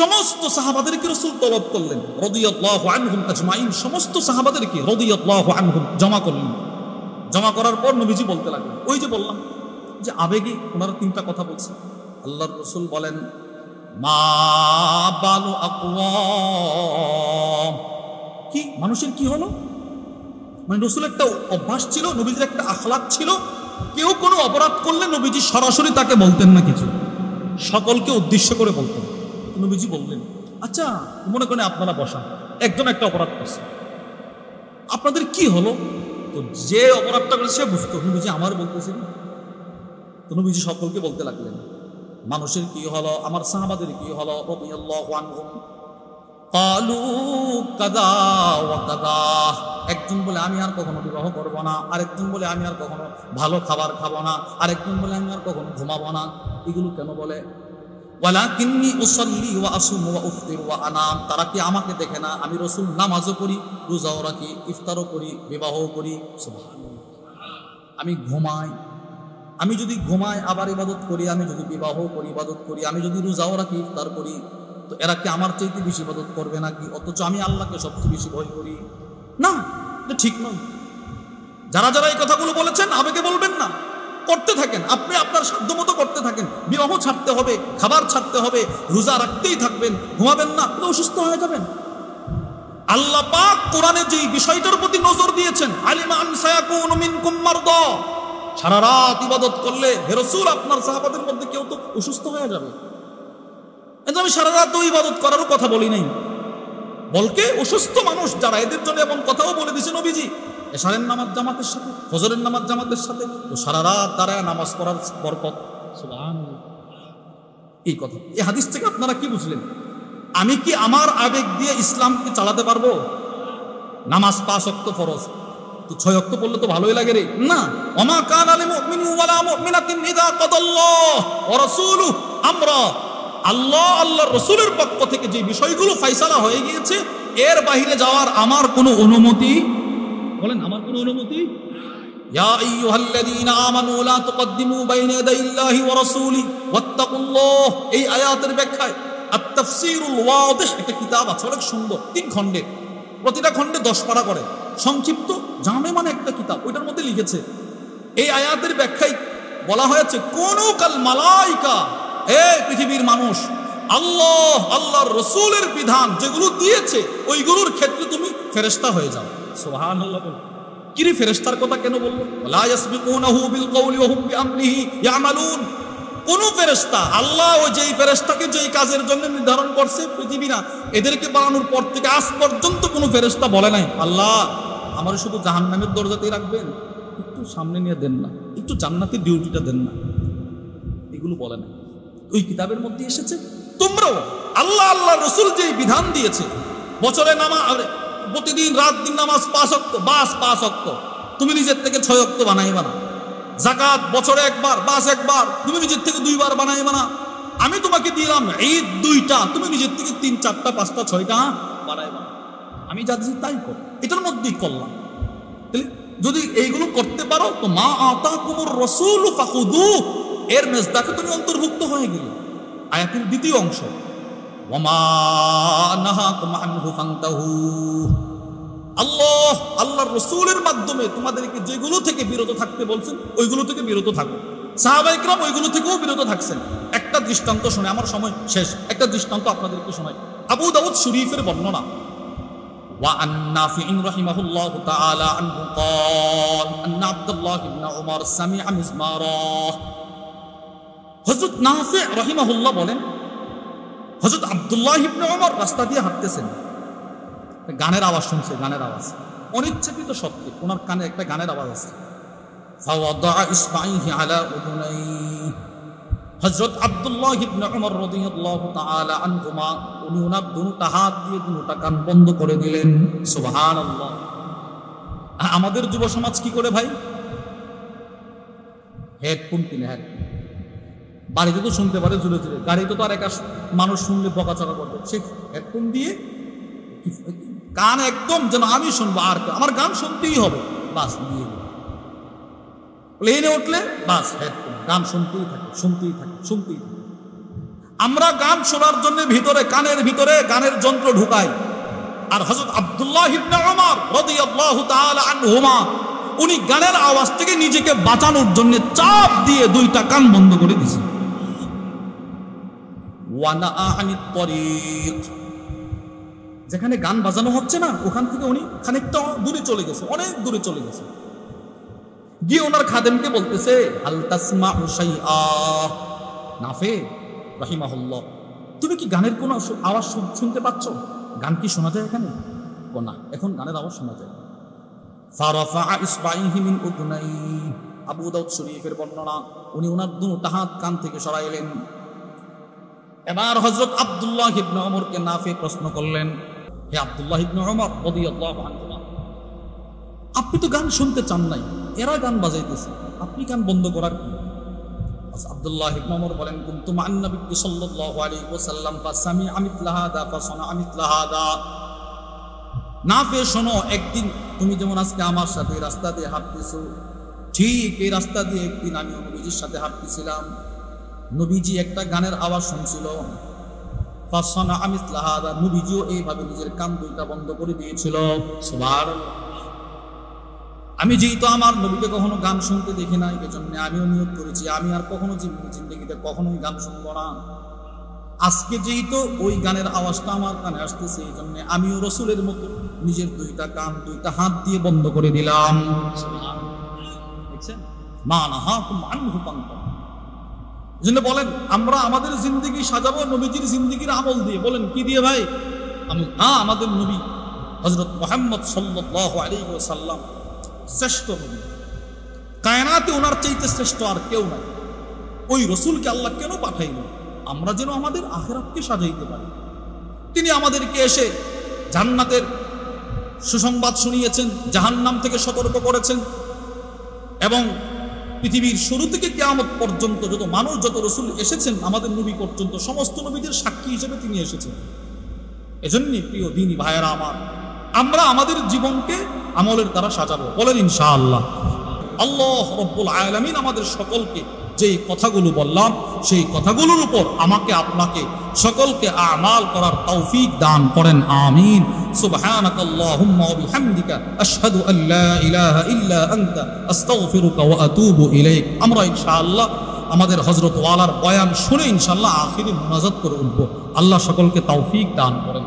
সমস্ত সাহাবাদেরকে রাসূল তলব করলেন রাদিয়াল্লাহু আনহুম আজমাইন, সমস্ত সাহাবাদেরকে রাদিয়াল্লাহু আনহুম জমা করলেন। জমা করার পর নবীজি বলতে লাগলেন, ওই যে বললাম যে আবেগে ওনারা তিনটা কথা বলছে। আল্লাহর রাসূল বলেন মা বালু আকওয়াম, কি মানুষের কি হলো? মানে রাসূলের একটা অভ্যাস ছিল, নবীজির একটা আখলাক ছিল, কেউ কোনো অপরাধ করলে নবীজি সরাসরি তাকে বলতেন না কিছু, সকলকে উদ্দেশ্য করে বলতেন। নবীজি বললেন আচ্ছা মনে করেন আপনারা বসা, একজন একটা অপরাধ করছে, আপনাদের কি হলো? তো যে অপরাধটা করেছে সে বুঝতো, নবীজি আমার বলতেছেন। তো নবীজি সকলকে বলতে লাগলেন মানুষের কি হলো, আমার সাহাবাদের কি হলো। রাদিয়াল্লাহু আনহুম ক্বালু কাযা ওয়া কাযা, একজন বলে আমি আর কখনো বিবাহ করব না, আরেকজন বলে আমি আর কখনো ভালো খাবার খাবো না, আরেকজন বলে আমি আর কখনো ঘুমাবো না। এগুলো কেন বলে? ওয়ালাকিন্নী উসাল্লি ওয়া আসুমু ওয়া উফতির ওয়া আনাম, তারা কি আমাকে দেখে না? আমি রাসূল নামাজও করি, রোজাও রাখি, ইফতারও করি, বিবাহও করি। সুবহানাল্লাহ। আমি ঘুমাই, আমি যদি ঘুমাই আবার ইবাদত করি, আমি যদি বিবাহ করি ইবাদত করি, আমি যদি রোজাও রাখি ইফতার করি, তো এরা কি আমার চাইতে বেশি ইবাদত করবে নাকি? অথচ আমি আল্লাহকে সবচেয়ে বেশি ভয় করি না, এটা ঠিক নয়। যারা যারা এই কথাগুলো বলেছেন আবেগে বলবেন না, করতে থাকেন, আপনি আপনার সাধ্যমতো করতে থাকেন। বিবাহ ছাড়তে হবে, খাবার ছাড়তে হবে, রোজা রাখতেই থাকবেন, ঘুমাবেন না, তো অসুস্থ হয়ে যাবেন। আল্লাহ পাক কোরআনে যে বিষয়টার প্রতি নজর দিয়েছেন, আলিমা আন সায়াকুনু মিনকুম মারদা, সারা রাত ইবাদত করলে হে রাসূল আপনার সাহাবাদের মধ্যে কেউ তো অসুস্থ হয়ে যাবে। কিন্তু আমি সারা রাত ইবাদত করারও কথা বলি নাই, বলকে অসুস্থ মানুষ যারা এদের জন্য এমন কথাও বলে দিয়েছে নবীজি, এশারের নামাজ জামাতের সাথে, ফজরের নামাজ জামাতের সাথে, তো সারা রাত তারা নামাজ পড়ার বরকত। সুবহানাল্লাহ। এই কথা, এই হাদিস থেকে আপনারা কি বুঝলেন? আমি কি আমার আবেগ দিয়ে ইসলামকে চালাতে পারবো? নামাজ 5 ওয়াক্ত ফরজ, তো 6 ওয়াক্ত পড়লে তো ভালোই লাগে রে না। ওমা কানা লিল মুমিনিন ওয়ালা মুমিনাতিন ইযা কাদাল্লাহু ওয়া রাসূলুহু আমরা, আল্লাহ আল্লাহর রাসূলের পক্ষ থেকে যে বিষয়গুলো ফয়সালা হয়ে গিয়েছে এর বাইরে যাওয়ার আমার কোনো অনুমতি, বলেন আমার কোনো অনুমতি। ইয়া আইয়ুহাল্লাযীনা আমানু লা তুকদ্দিমু বাইনা ইয়াদাইল্লাহি ওয়া রাসূলিহি ওয়াত্তাকুল্লাহ। এই আয়াতের ব্যাখ্যায় আত-তাফসীরুল ওয়াদিহ একটা কিতাব আছে, অনেক সুন্দর, 3 খণ্ডের, প্রতিটা খণ্ডে 10 পারা করে, সংক্ষিপ্ত জামে মানে একটা কিতাব, ওইটার মধ্যে লিখেছে এই আয়াতের ব্যাখ্যায় বলা হয়েছে কোনু কাল মালাইকা, হে পৃথিবীর মানুষ, আল্লাহ আল্লাহর রাসূলের বিধান যেগুলো দিয়েছে ওইগুলোর ক্ষেত্রে তুমি ফেরেশতা হয়ে যাও। সুবহানাল্লাহ। কি রে ফেরেশতার কথা কেন বলল? লা ইয়াসবিকুনাহু বিল কওলি ওয়া হুম বিআমরিহি ইয়ামালুন। কোন ফেরেশতা, আল্লাহ ওই যেই ফেরেশতাকে যেই কাজের জন্য নির্ধারণ করছে পৃথিবী না, এদেরকে বানানোর পর থেকে আজ পর্যন্ত কোনো ফেরেশতা বলে নাই আল্লাহ আমার শুধু জাহান্নামের দরজাতেই রাখবেন, একটু সামনে নিয়ে দেন না, একটু জান্নাতের ডিউটিটা দেন না, এগুলো বলে না। ওই কিতাবের মধ্যে এসেছে তোমরাও আল্লাহ আল্লাহ রাসূল যেই বিধান দিয়েছে, বছরে নামাজ প্রতিদিন রাত দিন নামাজ 5 ওয়াক্ত, বাস 5 ওয়াক্ত, তুমি নিজের থেকে 6 ওয়াক্ত বানাইবা না। যাকাত বছরে একবার, বাস একবার, তুমি নিজের থেকে 2 বার বানাইবা না। আমি তোমাকে দিলাম ঈদ 2টা, তুমি নিজের থেকে 3, 4টা, 5টা, 6টা বানাইবা না। আমি যা দিয়েছি তাই কর, এটার মধ্যেই করলাম। যদি এইগুলো করতে পারো তো মা আতাকুমুর রাসূলু ফাখুযুহু, এর মেজদাকে তুমি অন্তর্ভুক্ত হয়ে গেলে। আয়াতের দ্বিতীয় অংশ ওয়ামা নাহাকুম আনহু ফান্তাহু, আল্লাহ আল্লাহর রাসূলের মাধ্যমে তোমাদেরকে যেগুলো থেকে বিরত থাকতে বলছেন ওইগুলো থেকে বিরত থাকো। সাহাবায়ে কেরাম ওইগুলো থেকেও বিরত থাকছেন। একটা দৃষ্টান্ত শুনে, আমার সময় শেষ, একটা দৃষ্টান্ত আপনাদেরকে শোনাই। আবু দাউদ শরীফের বর্ণনা, ওয়া আন নাফি'in রাহিমাহুল্লাহু তাআলা আনহু قال ان عبد الله بن عمر سمع مزمارا। হযরত নাফি রাহিমাহুল্লাহ বলেন, হযরত আব্দুল্লাহ ইবনে ওমর রাস্তা দিয়ে হাঁটতেছেন, গানের আওয়াজ শুনছে, গানের আওয়াজ, অনিচ্ছাকৃত সত্যি ওনার কানে একটা গানের আওয়াজ আছে। ফাওয়াদা ইসবাইহি আলা উদুনাইহি, হযরত আব্দুল্লাহ ইবনে ওমর রাদিয়াল্লাহু তাআলা আনহুমা উনি ওনার দুটো হাত দিয়ে দুটো কান বন্ধ করে দিলেন। সুবহানাল্লাহ। আমাদের যুব সমাজ কি করে ভাই? হেডফোন কিনে, হেডফোন বাড়িতে তো শুনতে পারে জুড়ে জুড়ে, গাড়িতে তো আর একা মানুষ শুনলে বকাচকা করবে, সে হেডফোন দিয়ে কান একদম যেন আমি শুনবো, আর আমার গান শুনতেই হবে, বাস দিয়ে প্লেনে উঠলে বাস হেডফোন, গান শুনতেই থাকে, শুনতেই থাকে, শুনতেই থাকে। আমরা গান শোনার জন্য ভিতরে, কানের ভিতরে গানের যন্ত্র ঢুকাই। আর হযরত আব্দুল্লাহ ইবনে ওমর রাদিয়াল্লাহু তাআলা আনহুমা উনি গানের আওয়াজ থেকে নিজেকে বাঁচানোর জন্য চাপ দিয়ে 2টা কান বন্ধ করে দিয়েছেন। ওয়ানা আনিত তরিক, যেখানে গান বাজানো হচ্ছে না ওখান থেকে উনি খানিকটা দূরে চলে গেছে, অনেক দূরে চলে গেছে, গিয়ে ওনার খাদেমকে বলতেছে হাল তাসমাউ শাইআ। নাফি রাহিমাহুল্লাহ, তুমি কি গানের কোনো আওয়াজ শুনতে পাচ্ছ? গান কি শোনা যায় এখানে? ও না, এখন গানের আওয়াজ শোনা যায়। ফারাফা ইসবাইহি মিন উদুনাইহি, আবু দাউদ শরীফের বর্ণনা, উনি ওনার দুটো হাত কান থেকে সরাইলেন। এবার হযরত আব্দুল্লাহ ইবনে ওমরকে নাফি প্রশ্ন করলেন, হে আব্দুল্লাহ ইবনে ওমর রাদিয়াল্লাহু আনহু, আপনি তো গান শুনতে চান নাই, এরা গান বাজাইতেছে, আপনি গান বন্ধ করার কি? আব্দুল্লাহ ইবনে ওমর বলেন, কুনতু মা আন-নবী সাল্লাল্লাহু আলাইহি ওয়াসাল্লাম ফাসামি'a মিথলা হাদা ফাসানা'a মিথলা হাদা। নাফি শোনো, একদিন তুমি যেমন আজকে আমার সাথে রাস্তা দিয়ে হাঁটতেছো, ঠিক এই রাস্তা দিয়ে একদিন আমি নবীজির সাথে হাঁটতেছিলাম, নবীজি একটা গানের আওয়াজ শুনছিল, ফাসানা'a মিথলা হাদা, নবীজিও এইভাবে নিজের কান 2টা বন্ধ করে দিয়েছিল। সুবহানাল্লাহ। আমি যেহেতু আমার নবীকে কখনো গান শুনতে দেখি নাই, এজন্য আমিও নিয়ত করেছি আমি আর কখনো জিন্দেগিতে কখনোই গান শুনবো না। আজকে যেহেতু ওই গানের আওয়াজটা আমার কানে আসতেছে, এই জন্য আমিও রাসূলের মতো নিজের দুইটা কান দুইটা হাত দিয়ে বন্ধ করে দিলাম। মা নাহাকুম আনহু ফান্তাহু। এজন্য বলেন আমরা আমাদের জিন্দেগি সাজাবো নবীজির জিন্দেগির আমল দিয়ে। বলেন কি দিয়ে ভাই? আমাদের নবী হযরত মুহাম্মদ সাল্লাল্লাহু আলাইহি ওয়াসাল্লাম শ্রেষ্ঠ নবী, কায়নাতে ওনার চাইতে শ্রেষ্ঠ আর কেউ নাই। ওই রসুলকে আল্লাহ কেন পাঠাইলেন? আমরা যেন আমাদের আখিরাতকে সাজাইতে পারি। তিনি আমাদেরকে এসে জান্নাতের সুসংবাদ শুনিয়েছেন, জাহান্নাম থেকে সতর্ক করেছেন, এবং পৃথিবীর শুরু থেকে কিয়ামত পর্যন্ত যত মানুষ যত রসুল এসেছেন আমাদের নবী পর্যন্ত সমস্ত নবীদের সাক্ষী হিসেবে তিনি এসেছেন। এজন্যই প্রিয় দিনী ভাইয়েরা আমার, আমরা আমাদের জীবনকে আমলের দ্বারা সাজাবো। বলেন ইনশাআল্লাহ। আল্লাহ রব্বুল আলামিন আমাদের সকলকে যে কথাগুলো বললাম সেই কথাগুলোর উপর আমাকে আপনাকে সকলকে আমাল করার তৌফিক দান করেন, আমিন। সুবহানাকাল্লাহুম্মা ওয়া বিহামদিকা আশহাদু আল্লা ইলাহা ইল্লা আনতা আস্তাগফিরুকা ওয়া আতুবু ইলাইক। আমরা ইনশাআল্লাহ আমাদের হযরত ওয়ালার বয়ান শুনে ইনশাআল্লাহ আখিরি মুনাজাত করে উঠব। আল্লাহ সকলকে তৌফিক দান করেন।